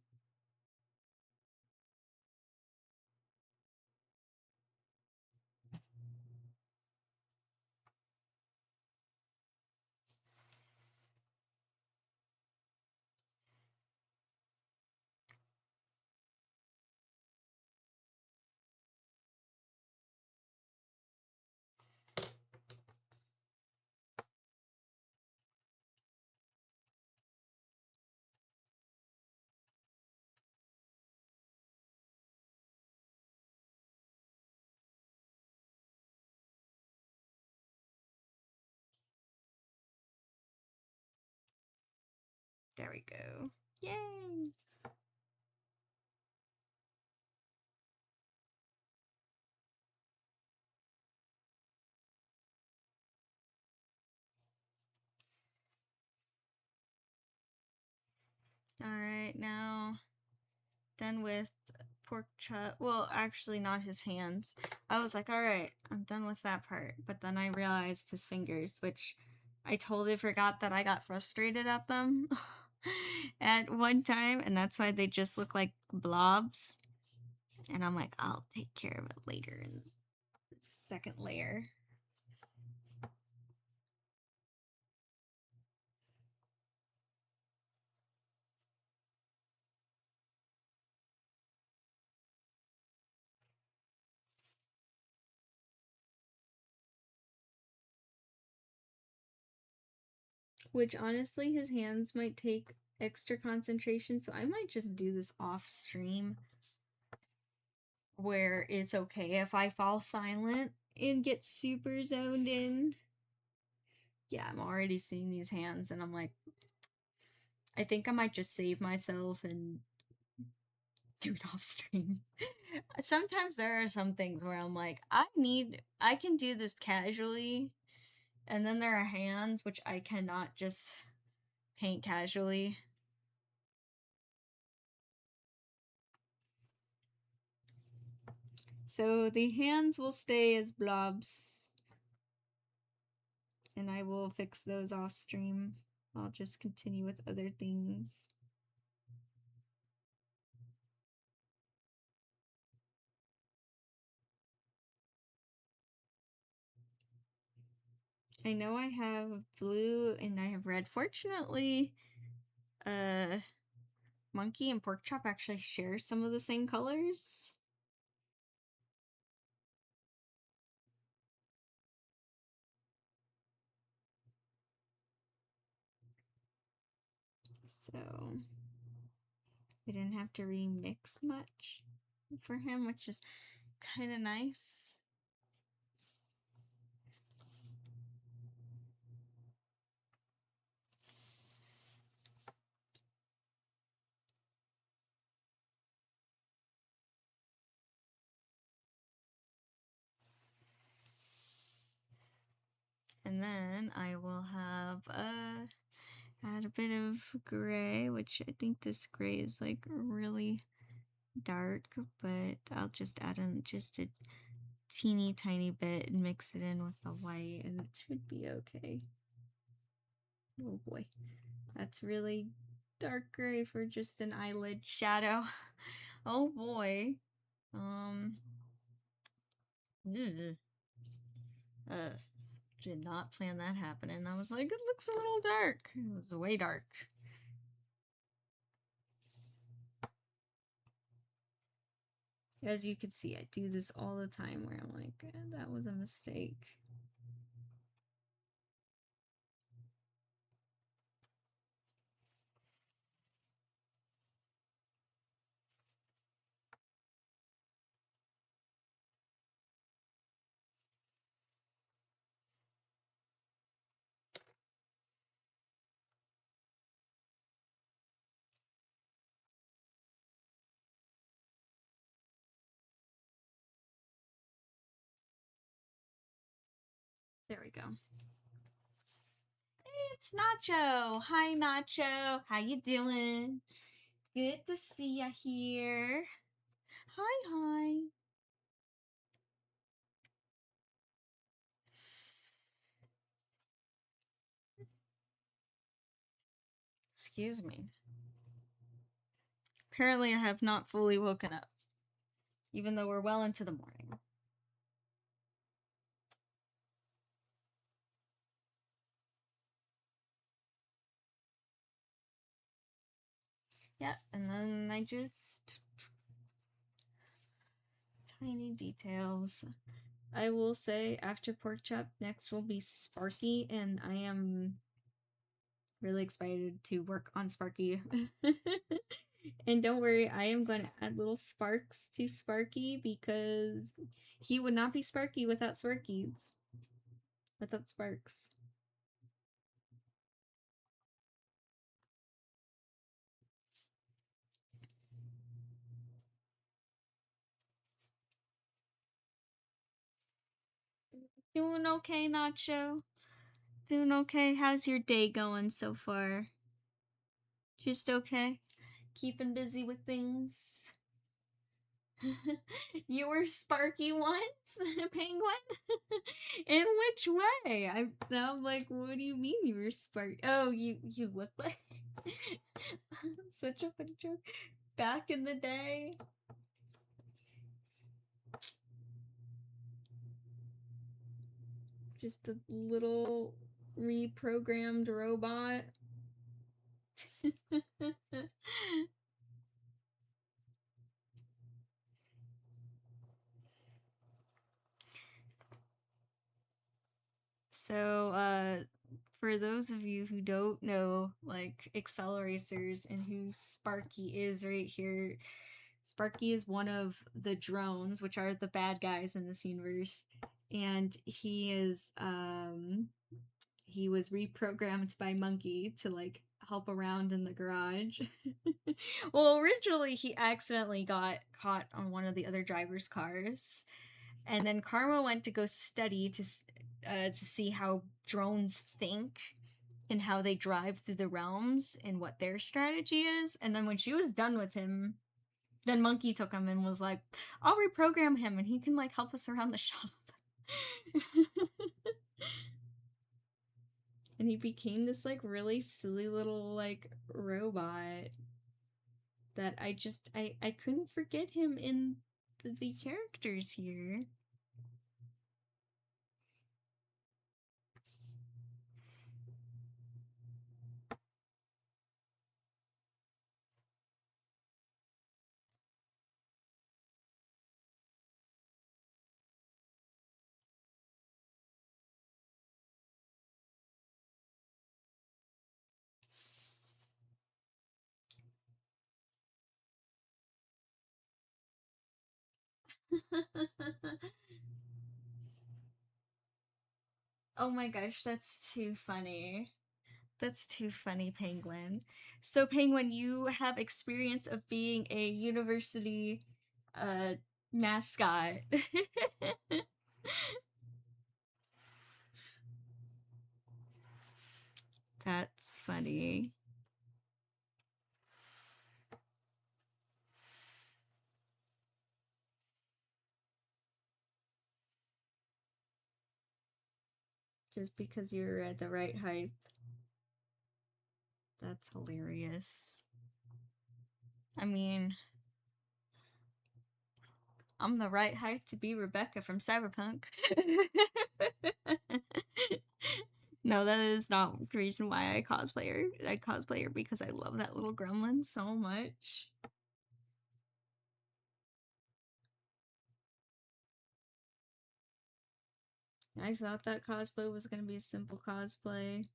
There we go. Yay! All right, now done with pork chop. Well, actually, not his hands. I was like, all right, I'm done with that part. But then I realized his fingers, which I totally forgot that I got frustrated at them at one time, and that's why they just look like blobs. And I'm like, I'll take care of it later in the second layer. which honestly his hands might take extra concentration, so I might just do this off stream where it's okay if I fall silent and get super zoned in. Yeah, I'm already seeing these hands and I'm like, I think I might just save myself and do it off stream. Sometimes there are some things where I'm like, I can do this casually, and then there are hands which I cannot just paint casually. So the hands will stay as blobs, and I will fix those off stream. I'll just continue with other things. I know I have blue and I have red. Fortunately, Monkey and Porkchop actually share some of the same colors. So I didn't have to remix much for him, which is kind of nice. And then I will have add a bit of gray, which I think this gray is like really dark, but I'll just add in just a teeny tiny bit and mix it in with the white and it should be okay. Oh boy, that's really dark gray for just an eyelid shadow. Oh boy. Ugh. Did not plan that happening. I was like, it looks a little dark. It was way dark. As you can see, I do this all the time where I'm like, that was a mistake. There we go. Hey, it's Nacho. Hi, Nacho. How you doing? Good to see ya here. Hi, hi. Excuse me. Apparently, I have not fully woken up, even though we're well into the morning. Yeah, and then I just tiny details. I will say after pork chop, next will be Sparky, and I am really excited to work on Sparky. And don't worry, I am going to add little sparks to Sparky because he would not be Sparky without Sparkies. Without sparks. Doing okay, Nacho? Doing okay? How's your day going so far? Just okay? Keeping busy with things? You were Sparky once, Penguin? In which way? I'm like, what do you mean you were Sparky? Oh, you look like such a funny joke. Back in the day. Just a little reprogrammed robot. So, for those of you who don't know, like, Acceleracers and who Sparky is right here, Sparky is one of the drones, which are the bad guys in this universe. And he was reprogrammed by Monkey to, like, help around in the garage. Well, originally he accidentally got caught on one of the other driver's cars, and then Karma went to go study to see how drones think and how they drive through the realms and what their strategy is. And then when she was done with him, then Monkey took him and was like, "I'll reprogram him, and he can, like, help us around the shop." And he became this, like, really silly little, like, robot that I couldn't forget him in the characters here. Oh my gosh, that's too funny. That's too funny, Penguin. So, Penguin, you have experience of being a university uh mascot. That's funny. Just because you're at the right height. That's hilarious. I mean, I'm the right height to be Rebecca from Cyberpunk. No, that is not the reason why I cosplay her. I cosplay her because I love that little gremlin so much. I thought that cosplay was going to be a simple cosplay.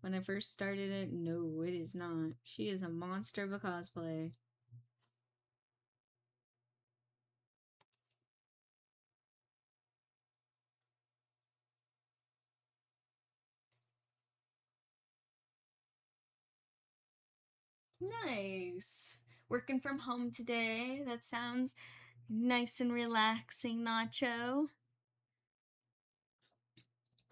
When I first started it, no, it is not. She is a monster of a cosplay. Nice. Working from home today. That sounds nice and relaxing, Nacho.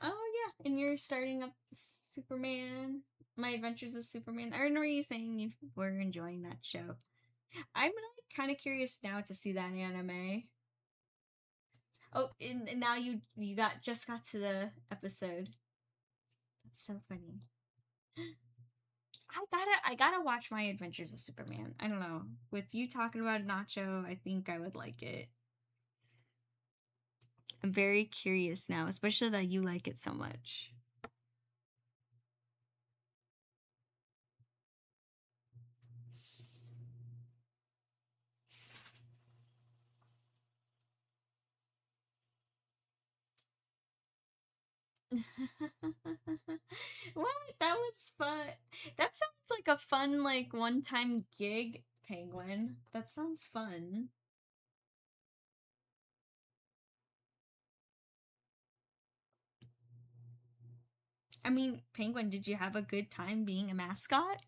Oh yeah, and you're starting up Superman. My Adventures with Superman. I remember you saying you were enjoying that show. I'm really kind of curious now to see that anime. Oh, and now you got to the episode. That's so funny. I gotta watch My Adventures with Superman. I don't know. With you talking about Nacho, I think I would like it. I'm very curious now, especially that you like it so much. Well, that was fun. That sounds like a fun, like, one-time gig, Penguin. That sounds fun. I mean, Penguin, did you have a good time being a mascot?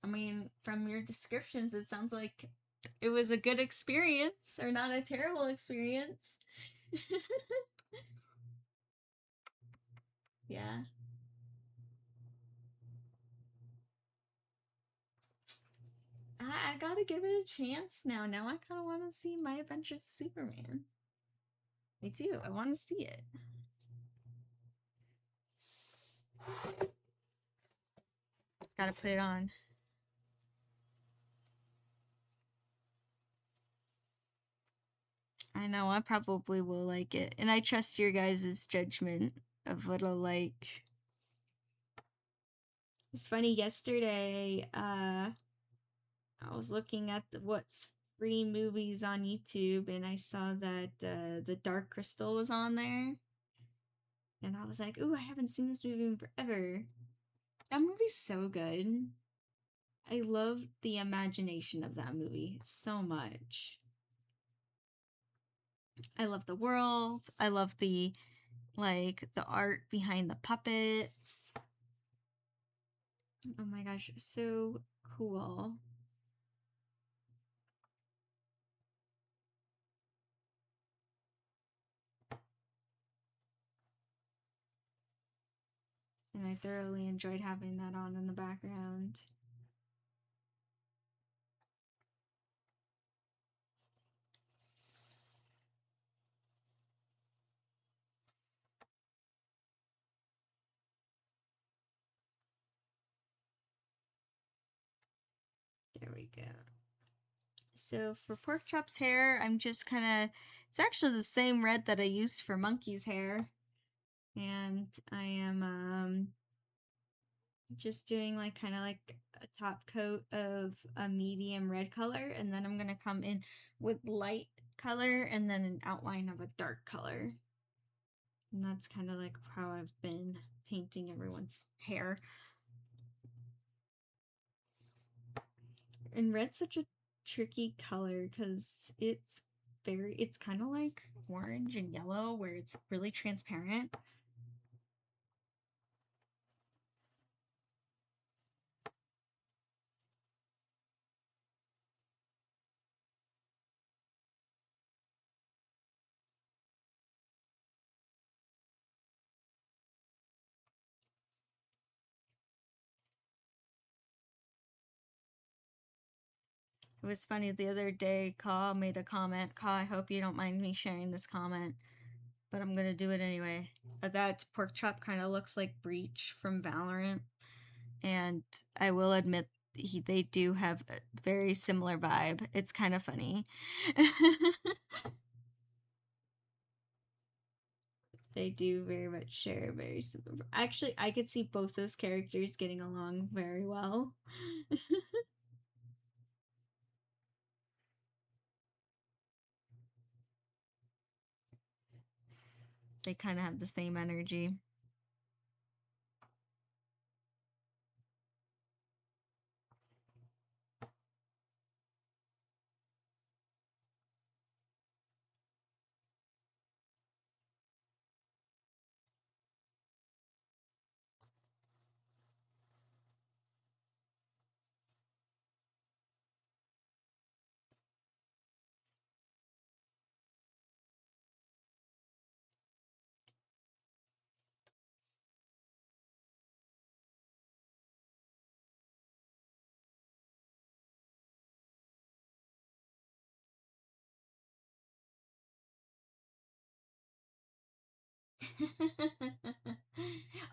I mean, from your descriptions, it sounds like it was a good experience, or not a terrible experience. Yeah. I gotta give it a chance now. Now I kind of want to see My Adventures with Superman. Me too. I want to see it. Gotta put it on. I know, I probably will like it. And I trust your guys' judgment of what I'll like. It's funny, yesterday, I was looking at what's free movies on YouTube, and I saw that The Dark Crystal was on there. And I was like, ooh, I haven't seen this movie in forever. That movie's so good. I love the imagination of that movie so much. I love the world. I love the art behind the puppets. Oh my gosh, so cool. And I thoroughly enjoyed having that on in the background. There we go. So for Pork Chop's hair, I'm just kind of, it's actually the same red that I used for Monkey's hair. And I am just doing like kind of like a top coat of a medium red color, and then I'm going to come in with light color and then an outline of a dark color. And that's kind of like how I've been painting everyone's hair. And red's such a tricky color because it's kind of like orange and yellow where it's really transparent. It was funny the other day, Ka made a comment. Ka, I hope you don't mind me sharing this comment, but I'm gonna do it anyway. That pork chop kind of looks like Breach from Valorant, and I will admit they do have a very similar vibe. It's kind of funny. They do very much share very similar. Actually, I could see both those characters getting along very well. They kind of have the same energy.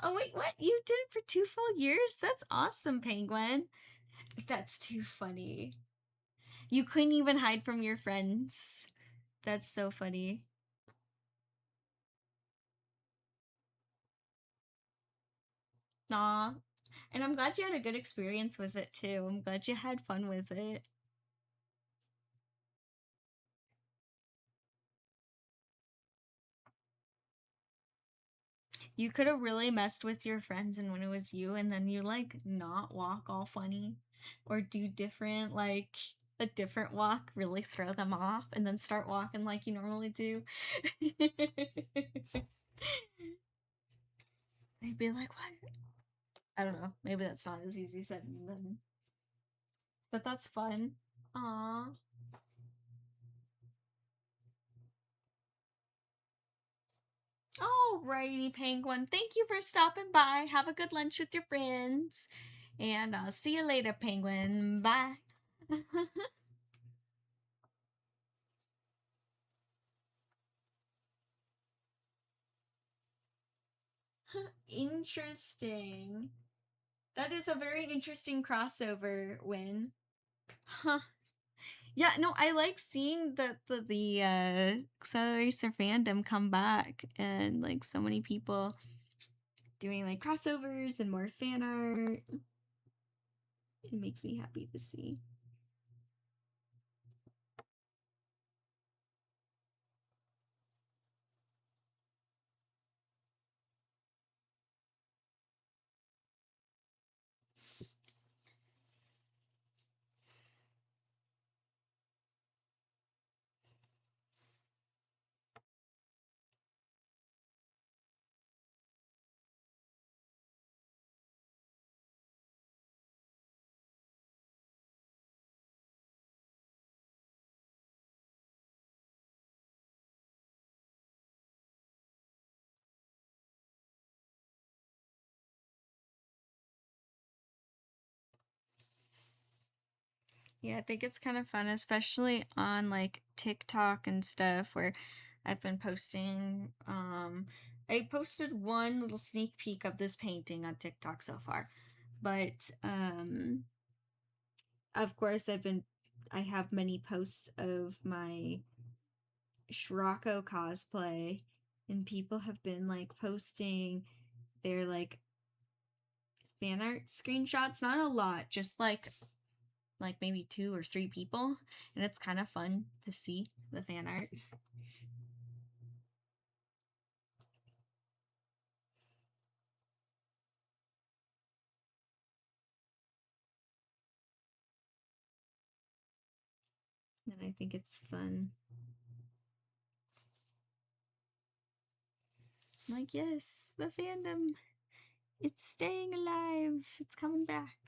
Oh wait, what? You did it for 2 full years? That's awesome, Penguin. That's too funny. You couldn't even hide from your friends. That's so funny. Aw. And I'm glad you had a good experience with it too. I'm glad you had fun with it. You could have really messed with your friends and when it was you, and then you like not walk all funny or do different, like a different walk, really throw them off, and then start walking like you normally do. They'd be like, what? I don't know. Maybe that's not as easy said than done. But that's fun. Aw. Alrighty, Penguin. Thank you for stopping by. Have a good lunch with your friends. And I'll see you later, Penguin. Bye. Interesting. That is a very interesting crossover win. Huh. Yeah, no, I like seeing the Acceleracer fandom come back and like so many people doing like crossovers and more fan art. It makes me happy to see. Yeah, I think it's kind of fun, especially on like TikTok and stuff where I've been posting. I posted one little sneak peek of this painting on TikTok so far. But of course I have many posts of my Shrocko cosplay, and people have been like posting their like fan art screenshots. Not a lot, just like maybe two or three people, and it's kind of fun to see the fan art. And I think it's fun. Like, yes, the fandom, it's staying alive. It's coming back.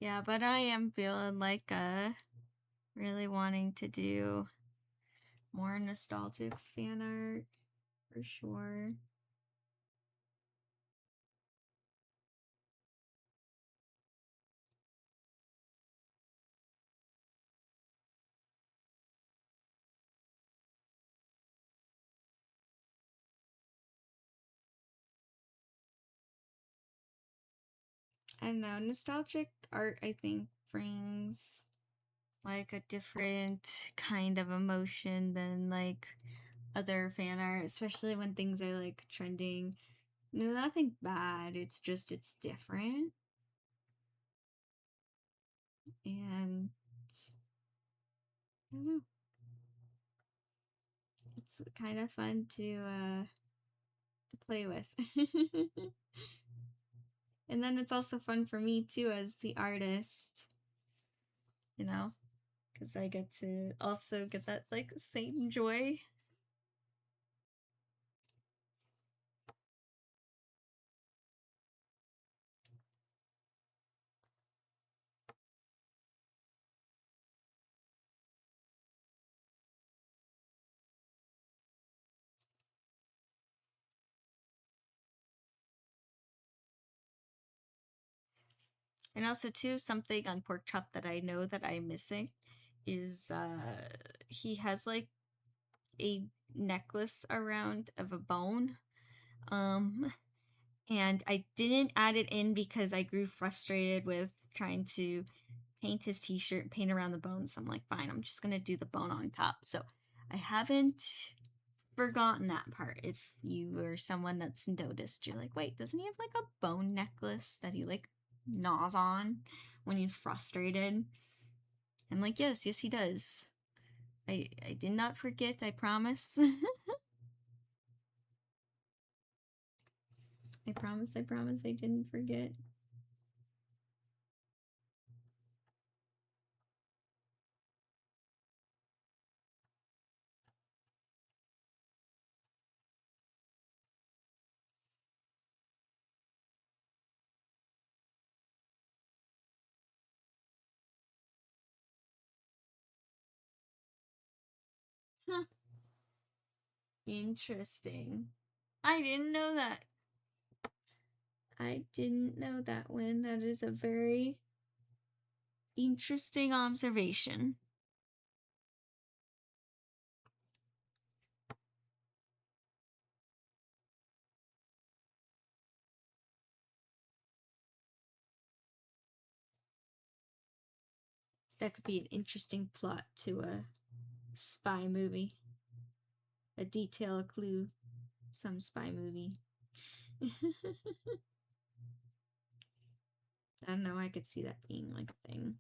Yeah, but I am feeling like really wanting to do more nostalgic fan art for sure. I don't know, nostalgic art I think brings like a different kind of emotion than like other fan art, especially when things are like trending. Nothing bad, it's just it's different. And I don't know, it's kind of fun to play with. And then it's also fun for me too as the artist, you know, because I get to also get that like same joy. And also too, something on Pork Chop that I know that I'm missing is he has like a necklace around of a bone. Um and I didn't add it in because I grew frustrated with trying to paint his t-shirt, paint around the bones. So I'm like, fine, I'm just gonna do the bone on top. So I haven't forgotten that part. If you were someone that's noticed, you're like, wait, doesn't he have like a bone necklace that he like gnaws on when he's frustrated? I'm like, yes, yes, he does. I did not forget, I promise. I promise I didn't forget. Huh. Interesting. I didn't know that. I didn't know that one. That is a very interesting observation. That could be an interesting plot to a spy movie. A detail, a clue, some spy movie. I don't know, I could see that being like a thing.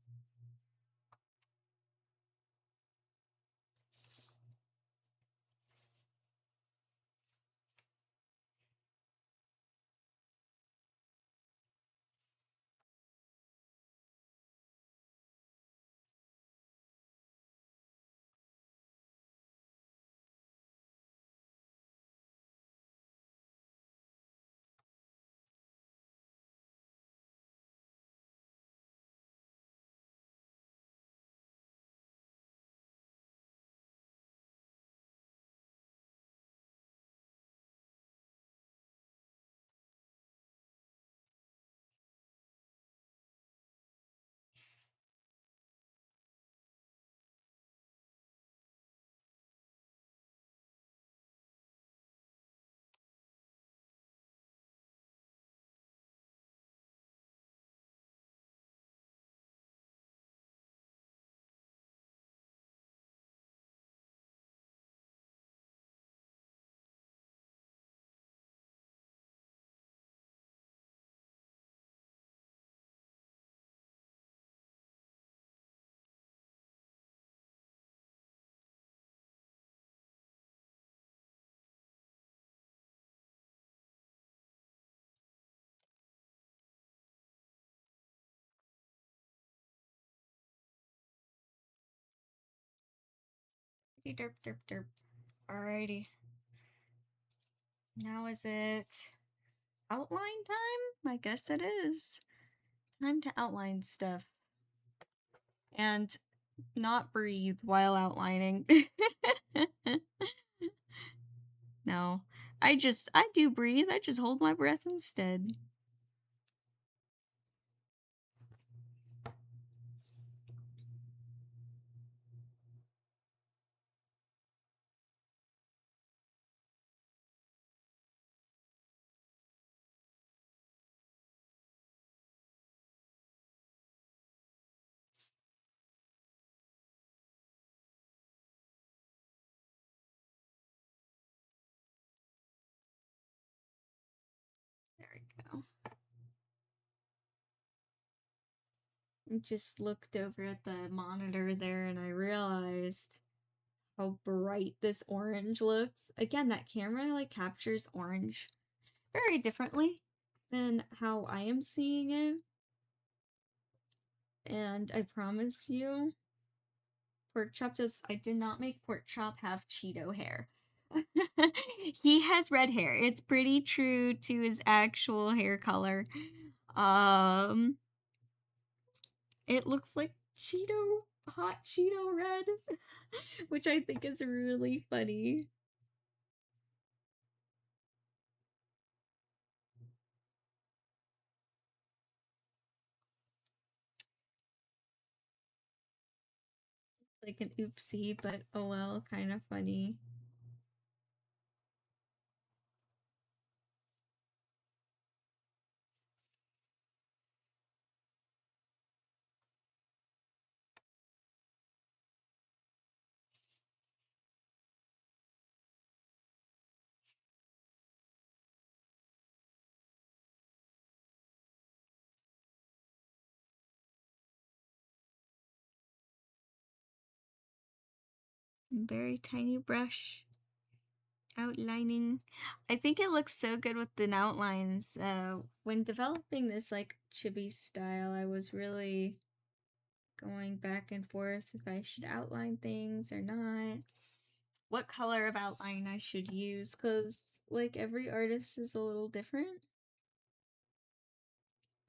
Derp, derp, derp. Alrighty. Now is it outline time? I guess it is. Time to outline stuff. And not breathe while outlining. No. I do breathe. I just hold my breath instead. There we go. I just looked over at the monitor there and I realized how bright this orange looks. Again, that camera like captures orange very differently than how I am seeing it. And I promise you, Pork Chop I did not make Pork Chop have Cheeto hair. He has red hair. It's pretty true to his actual hair color. It looks like hot Cheeto red, which I think is really funny. Like an oopsie, but oh well, kind of funny. Very tiny brush outlining. I think it looks so good with the outlines. When developing this like chibi style, I was really going back and forth if I should outline things or not. What color of outline I should use, because like every artist is a little different.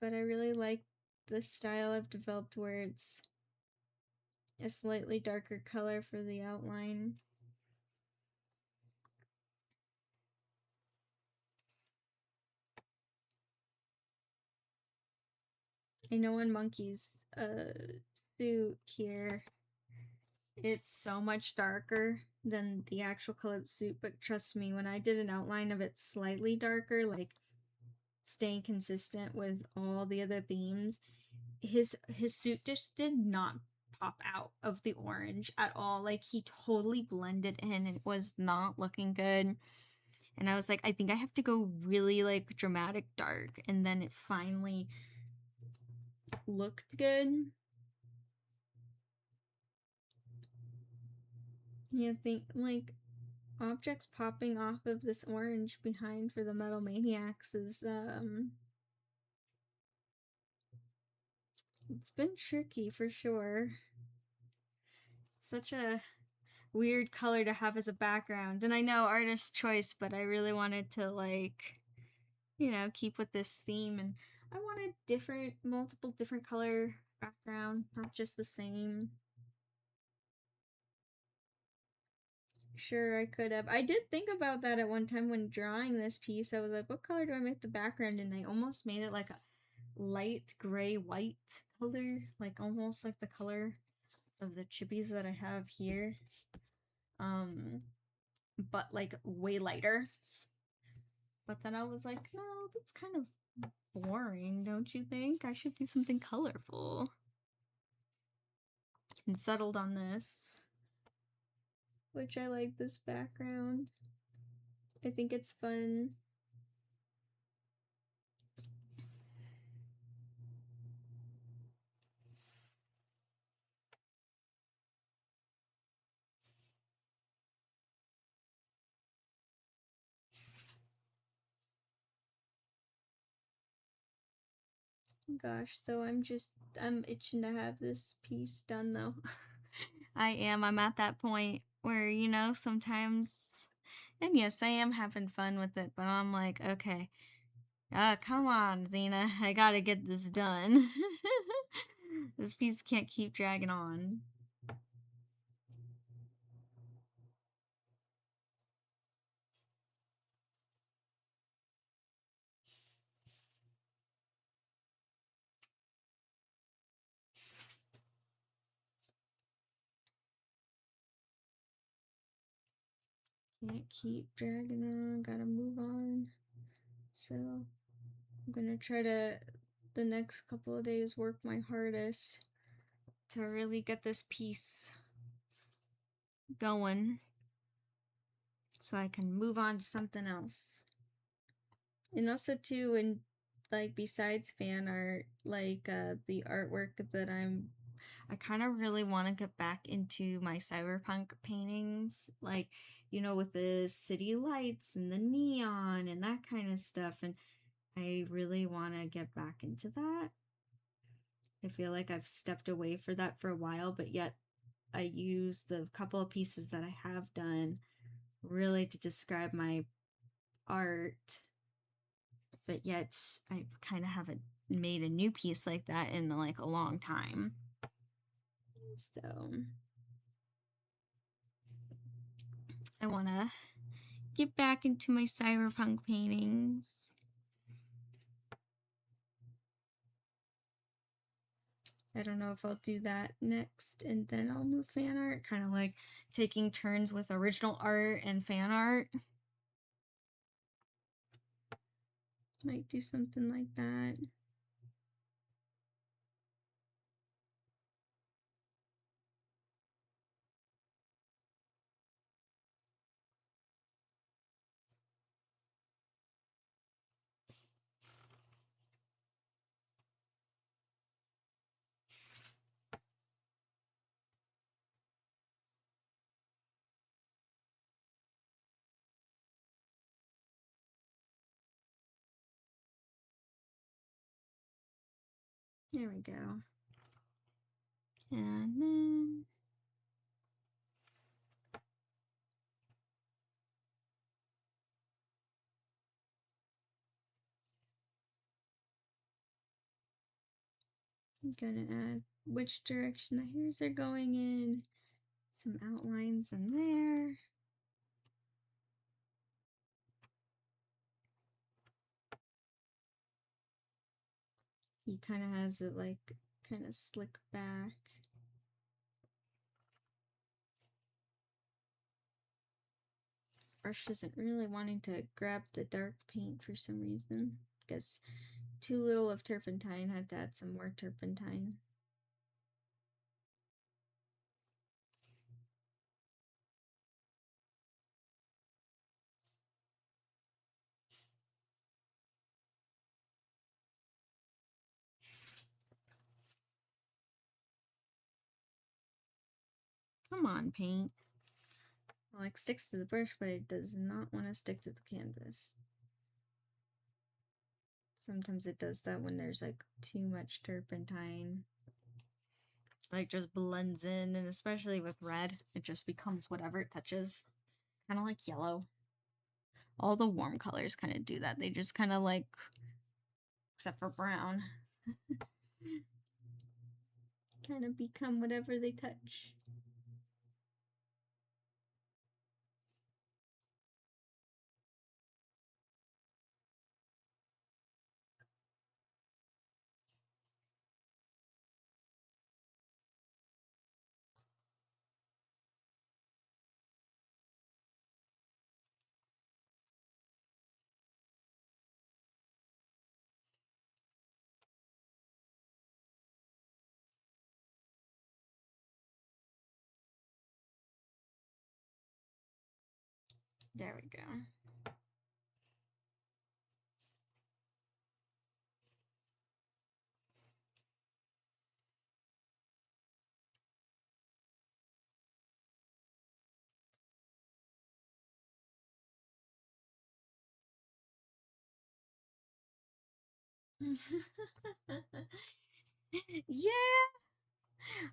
But I really like the style I've developed where it's a slightly darker color for the outline. I know in Monkey's suit here, it's so much darker than the actual colored suit, but trust me, when I did an outline of it slightly darker, like staying consistent with all the other themes, his suit just did not pop out of the orange at all. Like he totally blended in and it was not looking good. And I was like, I think I have to go really like dramatic dark, and then it finally looked good. Yeah, think like objects popping off of this orange behind for the Metal Maniacs is it's been tricky for sure. Such a weird color to have as a background. And I know artist choice, but I really wanted to like, you know, keep with this theme, and I wanted multiple different color background, not just the same. Sure, I could have. I did think about that at one time when drawing this piece. I was like, what color do I make the background? And I almost made it like a light gray white color, like almost like the color of the chibis that I have here. But like way lighter. But then I was like, no, that's kind of boring, don't you think? I should do something colorful. And settled on this, which I like this background. I think it's fun. Gosh, though, I'm itching to have this piece done though. I'm at that point where, you know, sometimes, and yes, I am having fun with it, but I'm like, okay, come on, Xena, I gotta get this done. This piece can't keep dragging on. Can't keep dragging on, gotta move on. So I'm gonna try to, the next couple of days, work my hardest to really get this piece going so I can move on to something else. And also too, and like besides fan art, like the artwork that I kind of really want to get back into my cyberpunk paintings, like, you know, with the city lights and the neon and that kind of stuff. And I really want to get back into that. I feel like I've stepped away for that for a while, but yet I use the couple of pieces that I have done really to describe my art, but yet I kind of haven't made a new piece like that in like a long time. So I want to get back into my cyberpunk paintings. I don't know if I'll do that next and then I'll move fan art, kind of like taking turns with original art and fan art. Might do something like that. There we go. And then I'm gonna add which direction the hairs are going in, some outlines in there. He kind of has it like kind of slick back. Brush isn't really wanting to grab the dark paint for some reason. Guess too little of turpentine, had to add some more turpentine. Come on, paint. It like sticks to the brush, but it does not want to stick to the canvas. Sometimes it does that when there's like too much turpentine. Like just blends in, and especially with red, it just becomes whatever it touches. Kind of like yellow. All the warm colors kind of do that. They just kind of like, except for brown, kind of become whatever they touch. There we go. Yeah,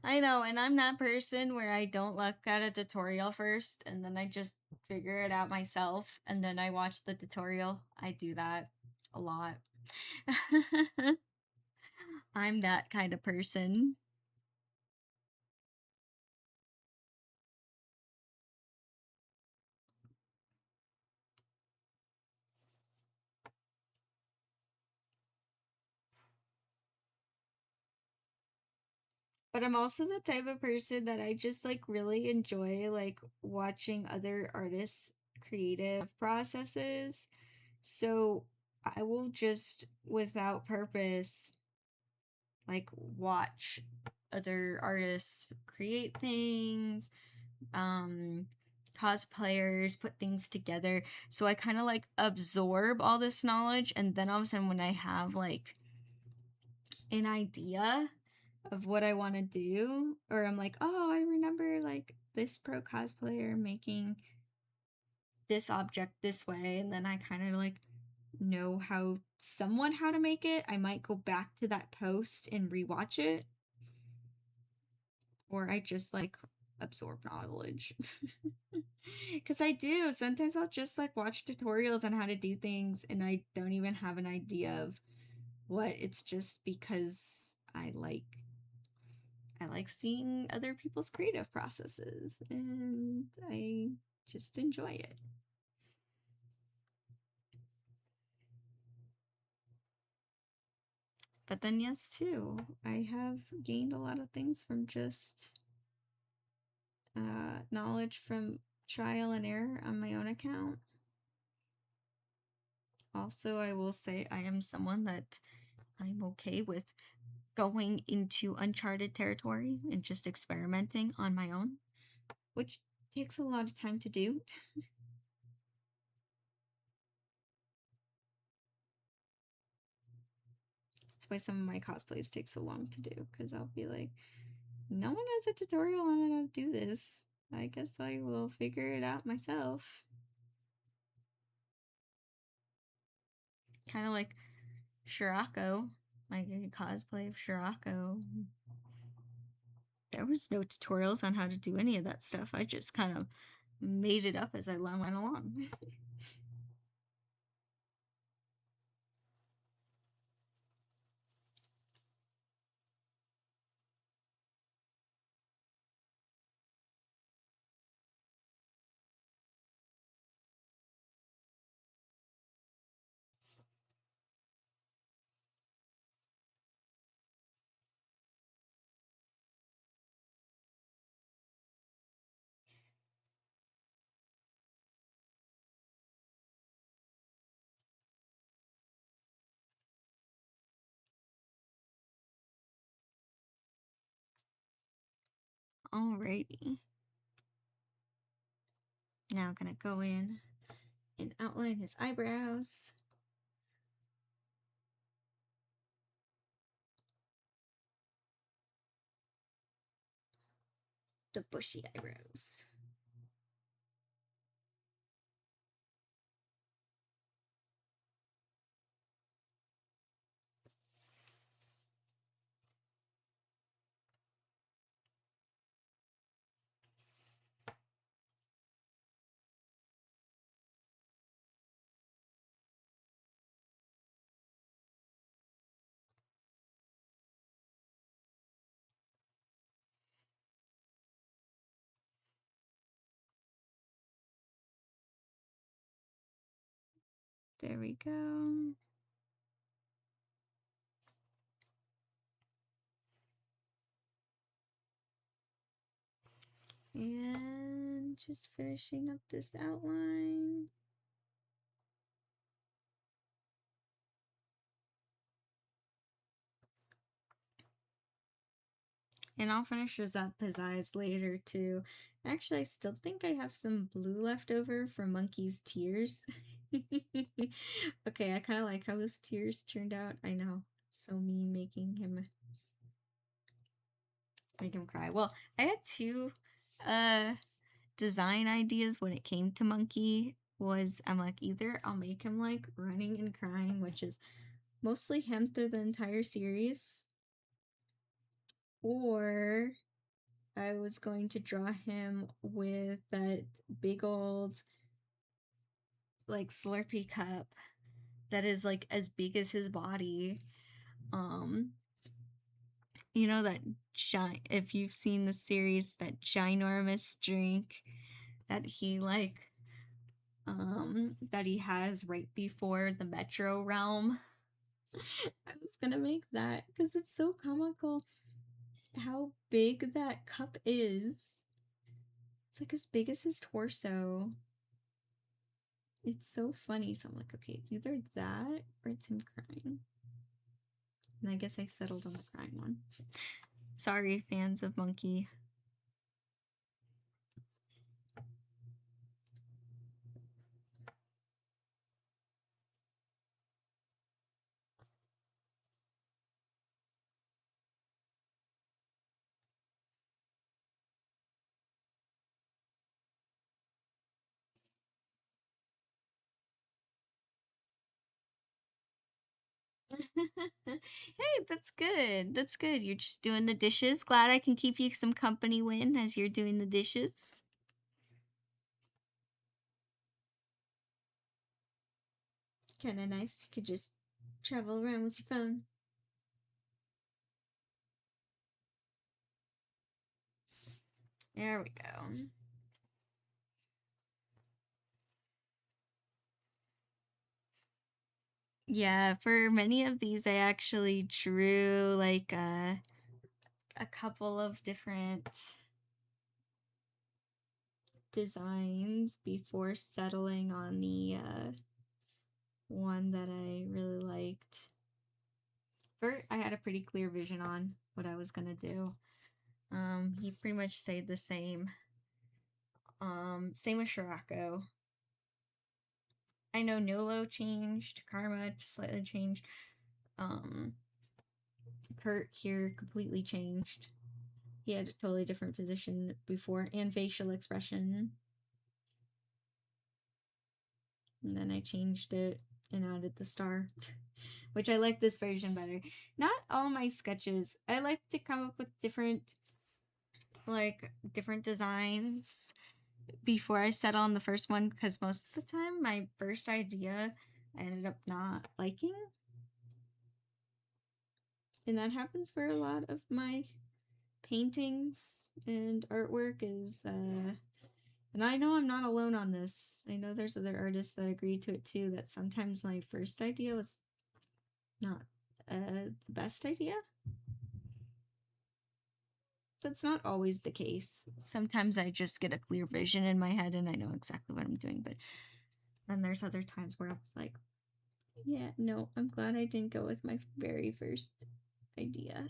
I know, and I'm that person where I don't look at a tutorial first and then I just figure it out myself and then I watch the tutorial. I do that a lot. I'm that kind of person. But I'm also the type of person that I just like really enjoy like watching other artists' creative processes. So I will just without purpose like watch other artists create things, um cosplayers put things together. So I kind of like absorb all this knowledge and then all of a sudden when I have like an idea of what I want to do, or I'm like, oh, I remember like this pro cosplayer making this object this way, and then I kind of like know how to make it. I might go back to that post and rewatch it, or I just like absorb knowledge. Because I do. Sometimes I'll just like watch tutorials on how to do things and I don't even have an idea of what. It's just because I like seeing other people's creative processes and I just enjoy it. But then, yes, too, I have gained a lot of things from just knowledge from trial and error on my own account. Also, I will say I am someone that I'm okay with going into uncharted territory and just experimenting on my own, which takes a lot of time to do. That's why some of my cosplays take so long to do, because I'll be like, no one has a tutorial on how to do this. I guess I will figure it out myself. Kind of like Shirako, like a cosplay of Shirako. There was no tutorials on how to do any of that stuff. I just kind of made it up as I went along. Alrighty. Now I'm gonna go in and outline his eyebrows. The bushy eyebrows. There we go. And just finishing up this outline. And I'll finish up his eyes later too. Actually, I still think I have some blue left over from Monkey's tears. Okay, I kind of like how his tears turned out. I know, so mean make him cry. Well, I had two uh design ideas when it came to Monkey. Was I'm like, either I'll make him like running and crying, which is mostly him through the entire series, or I was going to draw him with that big old like Slurpee cup that is like as big as his body. Um, you know that if you've seen the series, that ginormous drink that he that he has right before the Metro Realm. I was gonna make that because it's so comical how big that cup is. It's like as big as his torso. It's so funny. So I'm like, okay, it's either that or it's him crying. And I guess I settled on the crying one. Sorry, fans of Monkey. Hey, that's good. That's good. You're just doing the dishes. Glad I can keep you some company win as you're doing the dishes. Kind of nice. You could just travel around with your phone. There we go. Yeah, for many of these, I actually drew like a couple of different designs before settling on the one that I really liked. I had a pretty clear vision on what I was gonna do. He pretty much stayed the same. Same with Shirako. I know Nolo changed, Karma slightly changed. Kurt here completely changed. He had a totally different position before and facial expression. And then I changed it and added the star, which I like this version better. Not all my sketches. I like to come up with different designs before I settle on the first one, because most of the time my first idea I ended up not liking. And that happens for a lot of my paintings and artwork is and I know I'm not alone on this. I know there's other artists that agree to it too, that sometimes my first idea was not the best idea. That's not always the case. Sometimes I just get a clear vision in my head and I know exactly what I'm doing, but then there's other times where I was like, yeah, no, I'm glad I didn't go with my very first idea.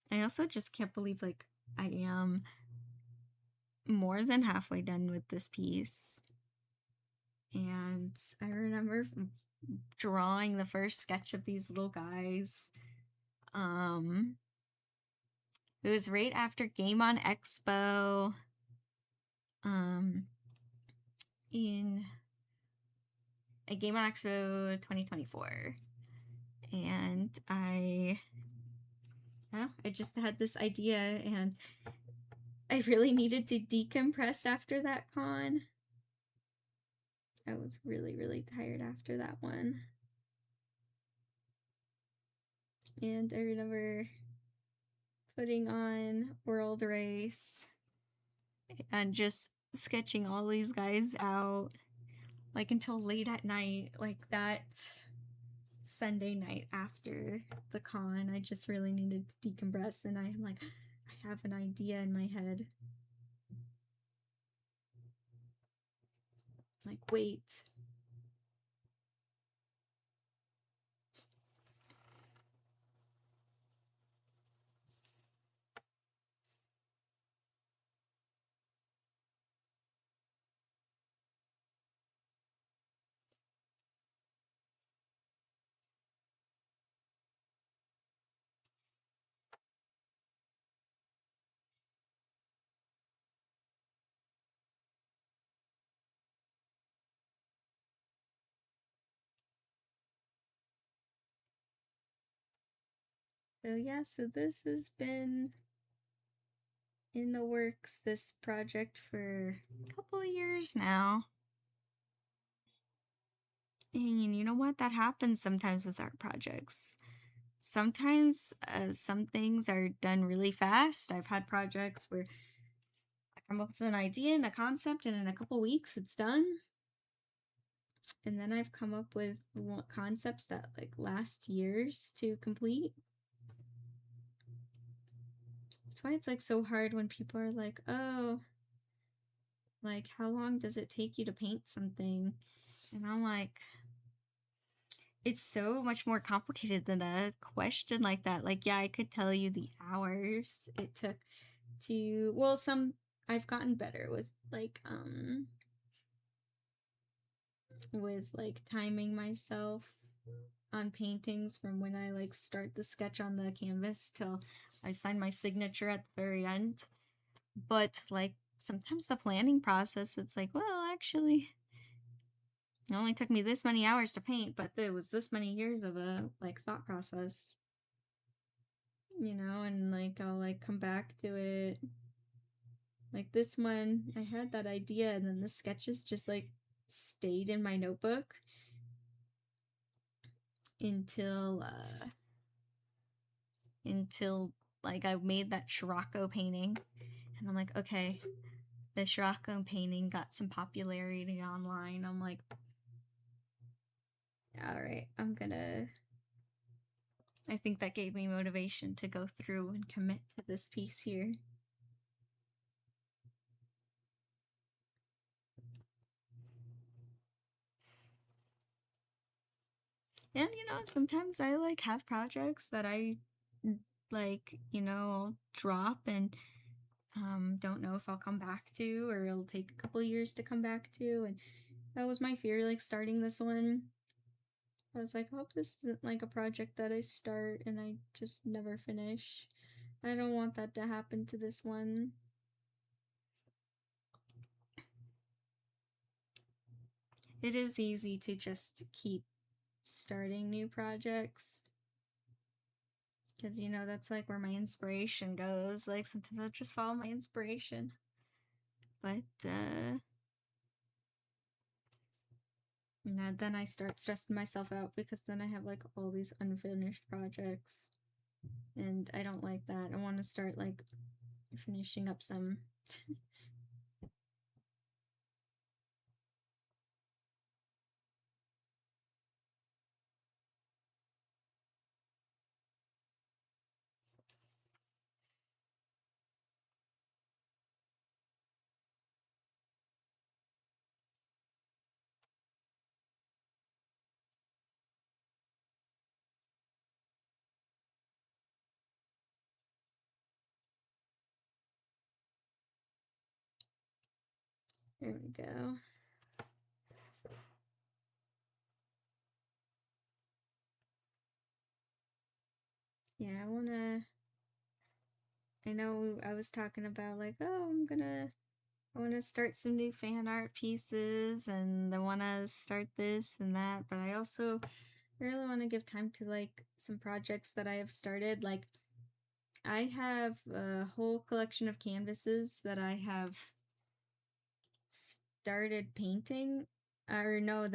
I also just can't believe like I am more than halfway done with this piece. And I remember drawing the first sketch of these little guys. It was right after Game On Expo. In a Game On Expo 2024. And I just had this idea and I really needed to decompress after that con. I was really, really tired after that one. And I remember putting on World Race and just sketching all these guys out like until late at night, like that Sunday night after the con. I just really needed to decompress and I'm like, I have an idea in my head. Like, wait. So yeah, so this has been in the works, this project, for a couple of years now. And you know what? That happens sometimes with art projects. Sometimes some things are done really fast. I've had projects where I come up with an idea and a concept, and in a couple weeks it's done. And then I've come up with concepts that like last years to complete. That's why it's like so hard when people are like, oh, like how long does it take you to paint something? And I'm like, it's so much more complicated than a question like that. Like, yeah, I could tell you the hours it took to, well, some I've gotten better with like timing myself on paintings from when I like start the sketch on the canvas till I sign my signature at the very end. But like sometimes the planning process, it's like, well, actually, it only took me this many hours to paint, but there was this many years of a like thought process, and like I'll like come back to it. Like this one, I had that idea, and then the sketches just like stayed in my notebook until like I made that Scirocco painting, and I'm like, okay, the Scirocco painting got some popularity online. I'm like, all right, I think that gave me motivation to go through and commit to this piece here. And sometimes I like have projects that I like, drop and don't know if I'll come back to, or it'll take a couple years to come back to. And that was my fear, like starting this one. I was like, I hope this isn't like a project that I start and I just never finish. I don't want that to happen to this one. It is easy to just keep starting new projects because that's like where my inspiration goes. Like sometimes I just follow my inspiration, but then I start stressing myself out because then I have like all these unfinished projects, and I don't like that. I want to start like finishing up some. There we go. Yeah, I know I was talking about like, oh, I want to start some new fan art pieces and I want to start this and that, but I also really want to give time to like some projects that I have started. Like, I have a whole collection of canvases that I have started painting, or no,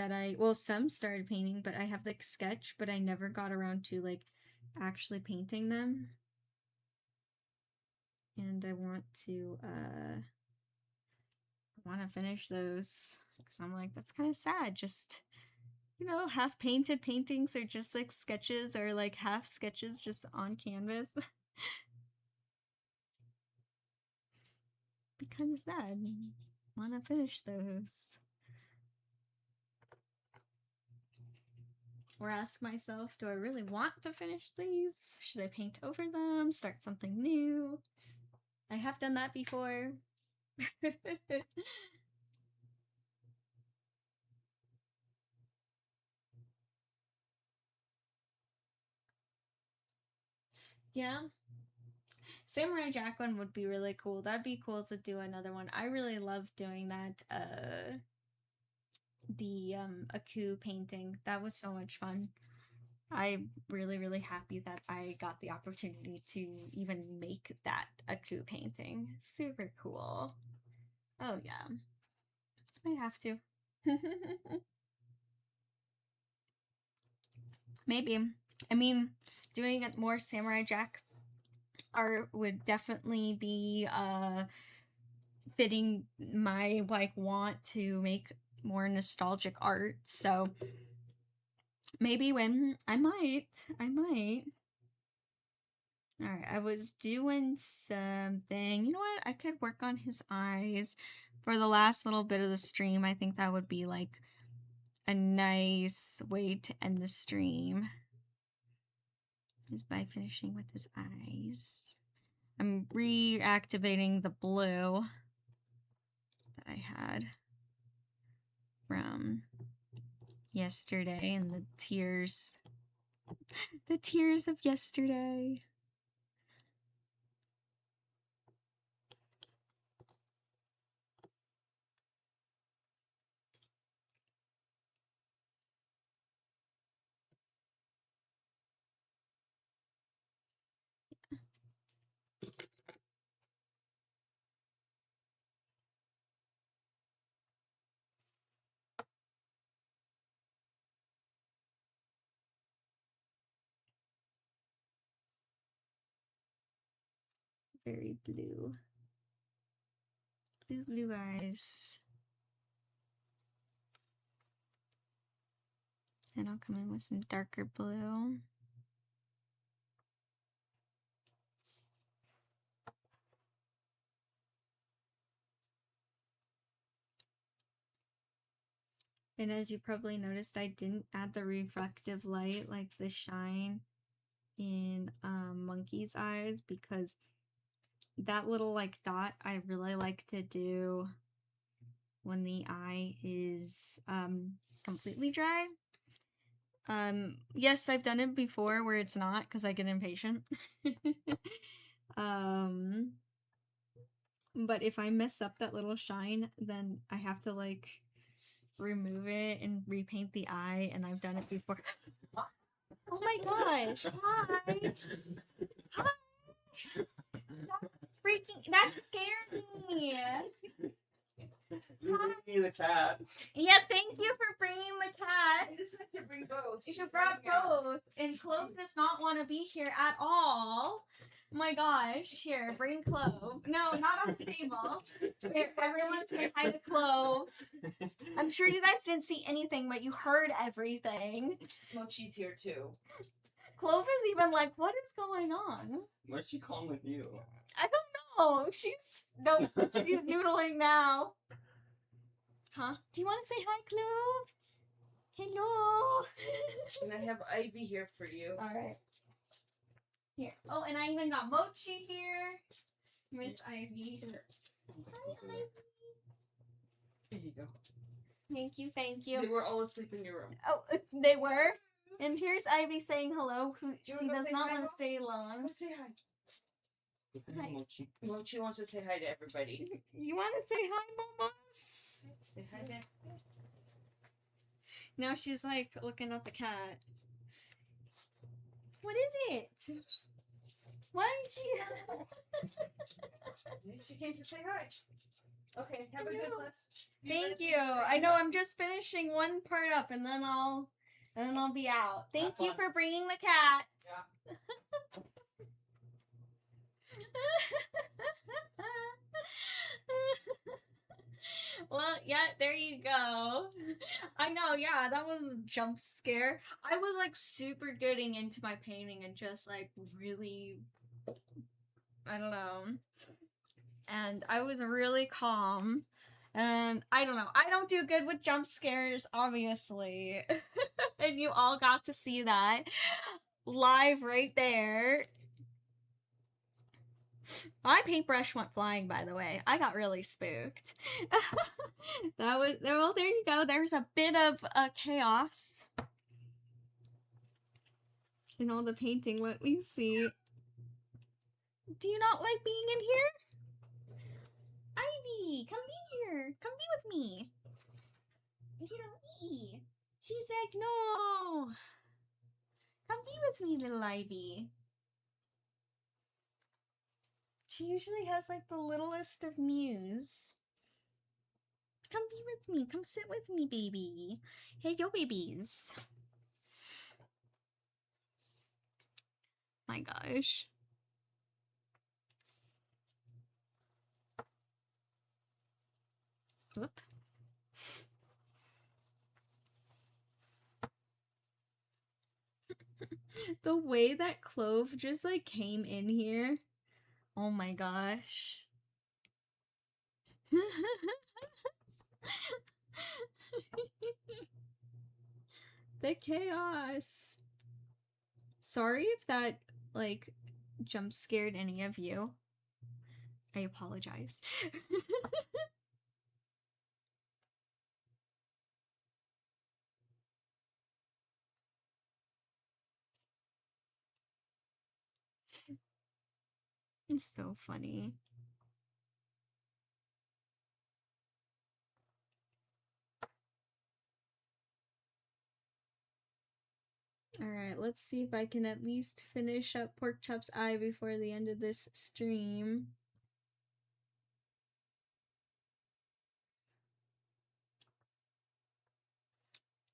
some started painting, but I have like sketch, but I never got around to like actually painting them. And I want to finish those because I'm like, that's kind of sad. Just, half painted paintings are just like sketches, or like half sketches just on canvas. Be kind of sad. Want to finish those. Or ask myself, do I really want to finish these? Should I paint over them? Start something new? I have done that before. Yeah. Samurai Jack one would be really cool. That'd be cool to do another one. I really love doing that. The Aku painting. That was so much fun. I'm really, really happy that I got the opportunity to even make that Aku painting. Super cool. Oh yeah. I have to. Maybe. I mean, doing a more Samurai Jack art would definitely be fitting my like want to make more nostalgic art. So maybe when I might. All right, I was doing something. You know what? I could work on his eyes for the last little bit of the stream. I think that would be like a nice way to end the stream, is by finishing with his eyes. I'm reactivating the blue that I had from yesterday and the tears of yesterday. Very blue. Blue eyes. And I'll come in with some darker blue. And as you probably noticed, I didn't add the reflective light, like the shine in Monkey's eyes, because that little like dot I really like to do when the eye is completely dry. Yes, I've done it before where it's not because I get impatient. But if I mess up that little shine, then I have to like remove it and repaint the eye, and I've done it before. Oh my gosh! Hi! Hi! That scared me! You're bringing the cat. Yeah, thank you for bringing the cat. I just have to bring both. You should brought both. And Clove does not want to be here at all. My gosh. Here, bring Clove. No, not on the table. Here, everyone say hi to Clove. I'm sure you guys didn't see anything, but you heard everything. Mochi's here too. Clove is even like, what is going on? What's she calling with you? I don't know. She's noodling now. Huh? Do you want to say hi, Clove? Hello. And I have Ivy here for you. All right. Here. Oh, and I even got Mochi here. Miss Ivy. Hi, Ivy. Here you go. Thank you, thank you. They were all asleep in your room. Oh, they were? And here's Ivy saying hello. She wanna go does say not hi, want Mo? to stay long. Go say hi. Hi. Mochi. Mochi wants to say hi to everybody. You want to say hi, Momos? Say hi, Dad. Now she's like looking at the cat. What is it? Why did She came to say hi. Okay, have a good Hello. class. Thank you. I know I'm just finishing one part up, and then I'll be out. Thank you for bringing the cats. Yeah. Well, yeah, there you go. I know, yeah, that was a jump scare. I was like super getting into my painting and just like really, I don't know. And I was really calm. And I don't know, I don't do good with jump scares, obviously. And you all got to see that live right there. My paintbrush went flying, by the way. I got really spooked. That was, well, there you go. There's a bit of chaos in all the painting. Let me see. Do you not like being in here? Ivy, come be here. Come be with me. Here, me. She's like, no. Come be with me, little Ivy. She usually has like the littlest of mews. Come be with me. Come sit with me, baby. Hey, yo, babies. My gosh. Whoop. The way that Clove just like came in here. Oh my gosh. The chaos. Sorry if that like jump scared any of you. I apologize. It's so funny. Alright, let's see if I can at least finish up Pork Chop's eye before the end of this stream.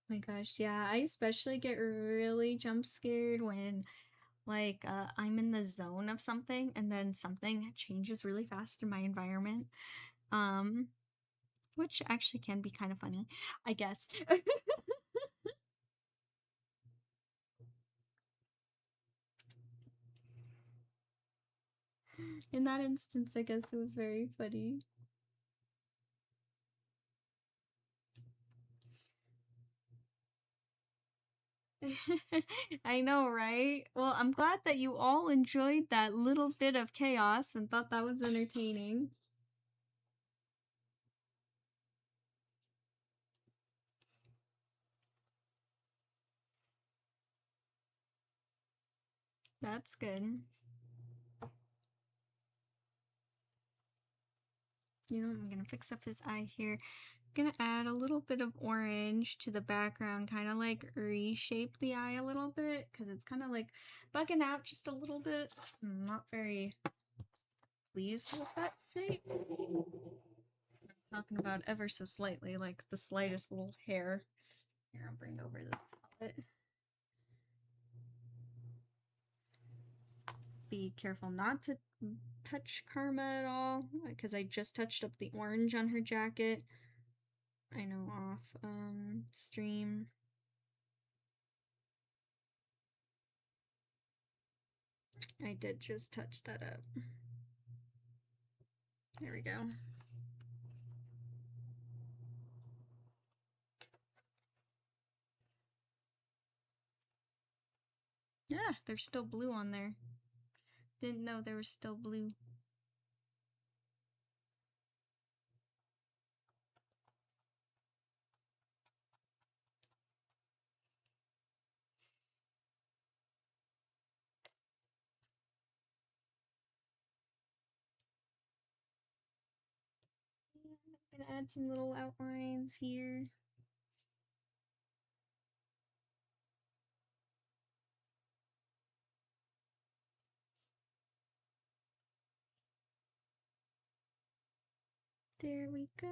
My gosh, yeah, I especially get really jump scared when like I'm in the zone of something and then something changes really fast in my environment. Which actually can be kind of funny, I guess. In that instance, I guess it was very funny. I know, right? Well, I'm glad that you all enjoyed that little bit of chaos and thought that was entertaining. That's good. You know, I'm gonna fix up his eye here. I'm gonna add a little bit of orange to the background, kind of like reshape the eye a little bit, because it's kind of like bugging out just a little bit. I'm not very pleased with that shape. I'm talking about ever so slightly, like the slightest little hair. Here, I'll bring over this palette. Be careful not to touch Karma at all, because I just touched up the orange on her jacket. I know, off stream. I did just touch that up. There we go. Yeah, there's still blue on there. Didn't know there was still blue. I'm gonna add some little outlines here. There we go.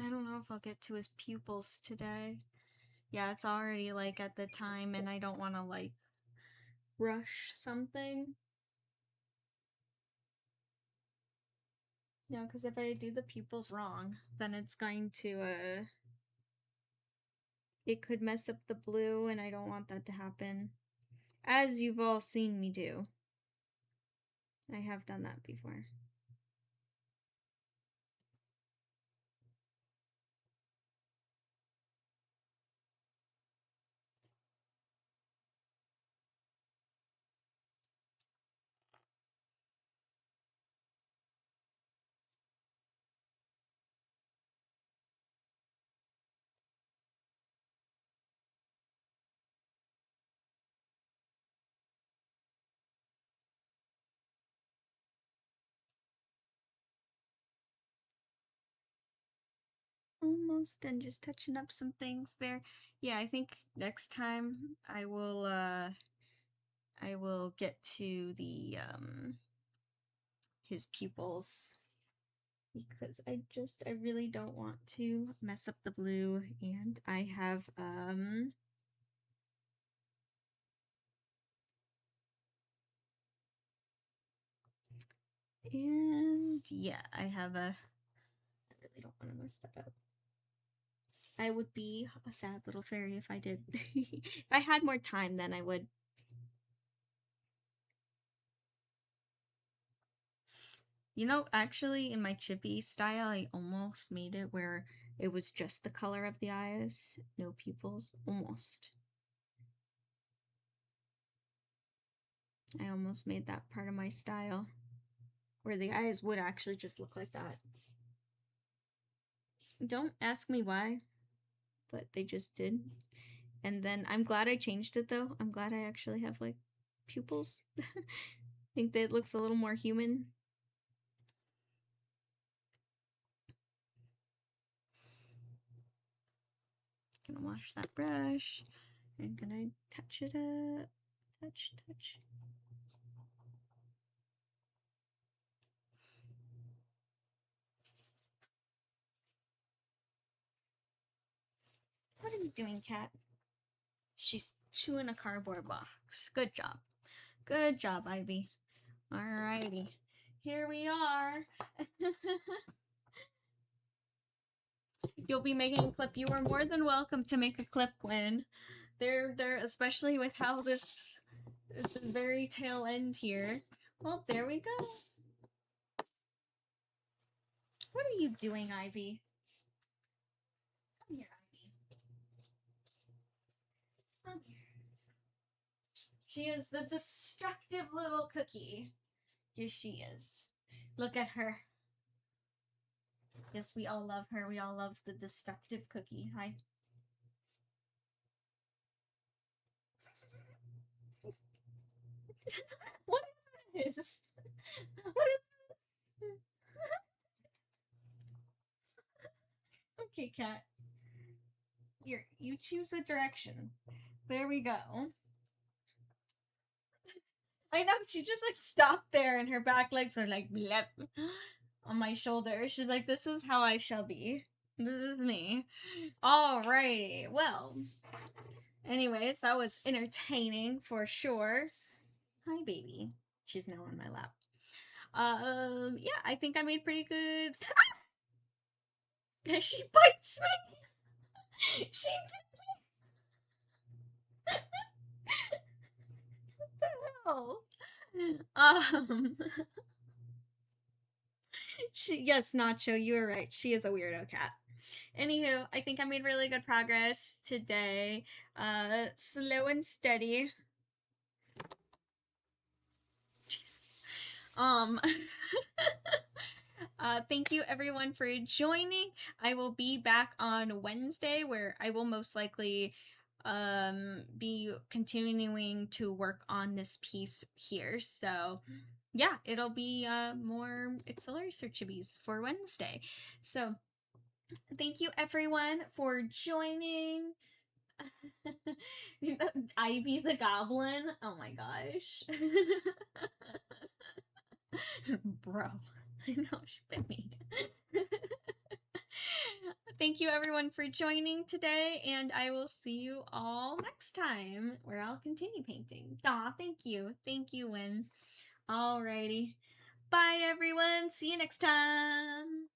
I don't know if I'll get to his pupils today. Yeah, it's already like at the time and I don't want to like rush something. Yeah, because if I do the pupils wrong, then it's going to, it could mess up the blue and I don't want that to happen. As you've all seen me do. I have done that before. almost done, just touching up some things there. Yeah, I think next time I will get to the his pupils, because I really don't want to mess up the blue, and I have and yeah, I have a, I really don't want to mess that up. I would be a sad little fairy if I did. If I had more time, then I would. You know, actually, in my chibi style, I almost made it where it was just the color of the eyes, no pupils. Almost. I almost made that part of my style, where the eyes would actually just look like that. Don't ask me why, but they just did. And then I'm glad I changed it though. I'm glad I actually have like pupils. I think that it looks a little more human. Gonna wash that brush and gonna touch it up. Touch, touch. What are you doing, Cat? She's chewing a cardboard box. Good job. Good job, Ivy. Alrighty. Here we are. You'll be making a clip. You are more than welcome to make a clip when they're especially with how this is the very tail end here. Well, there we go. What are you doing, Ivy? Come here, Ivy. Come here. She is the destructive little cookie. Yes, she is. Look at her. Yes, we all love her. We all love the destructive cookie. Hi. What is this? What is this? Okay, Cat. You choose a direction. There we go. I know, she just like stopped there and her back legs were like blep on my shoulder. She's like, this is how I shall be. This is me. Alrighty, well. Anyways, that was entertaining for sure. Hi, baby. She's now on my lap. Yeah, I think I made pretty good. She bites me. She bit me. What the hell? Yes, Nacho, you were right. She is a weirdo cat. Anywho, I think I made really good progress today. Slow and steady. Jeez. Thank you everyone for joining. I will be back on Wednesday, where I will most likely be continuing to work on this piece here. So yeah, it'll be more Acceleracer chibis for Wednesday. So thank you everyone for joining. Ivy the Goblin. Oh my gosh. Bro. I know, she bit me. Thank you everyone for joining today, and I will see you all next time, where I'll continue painting. Aw, thank you. Thank you, Win. Alrighty. Bye everyone. See you next time.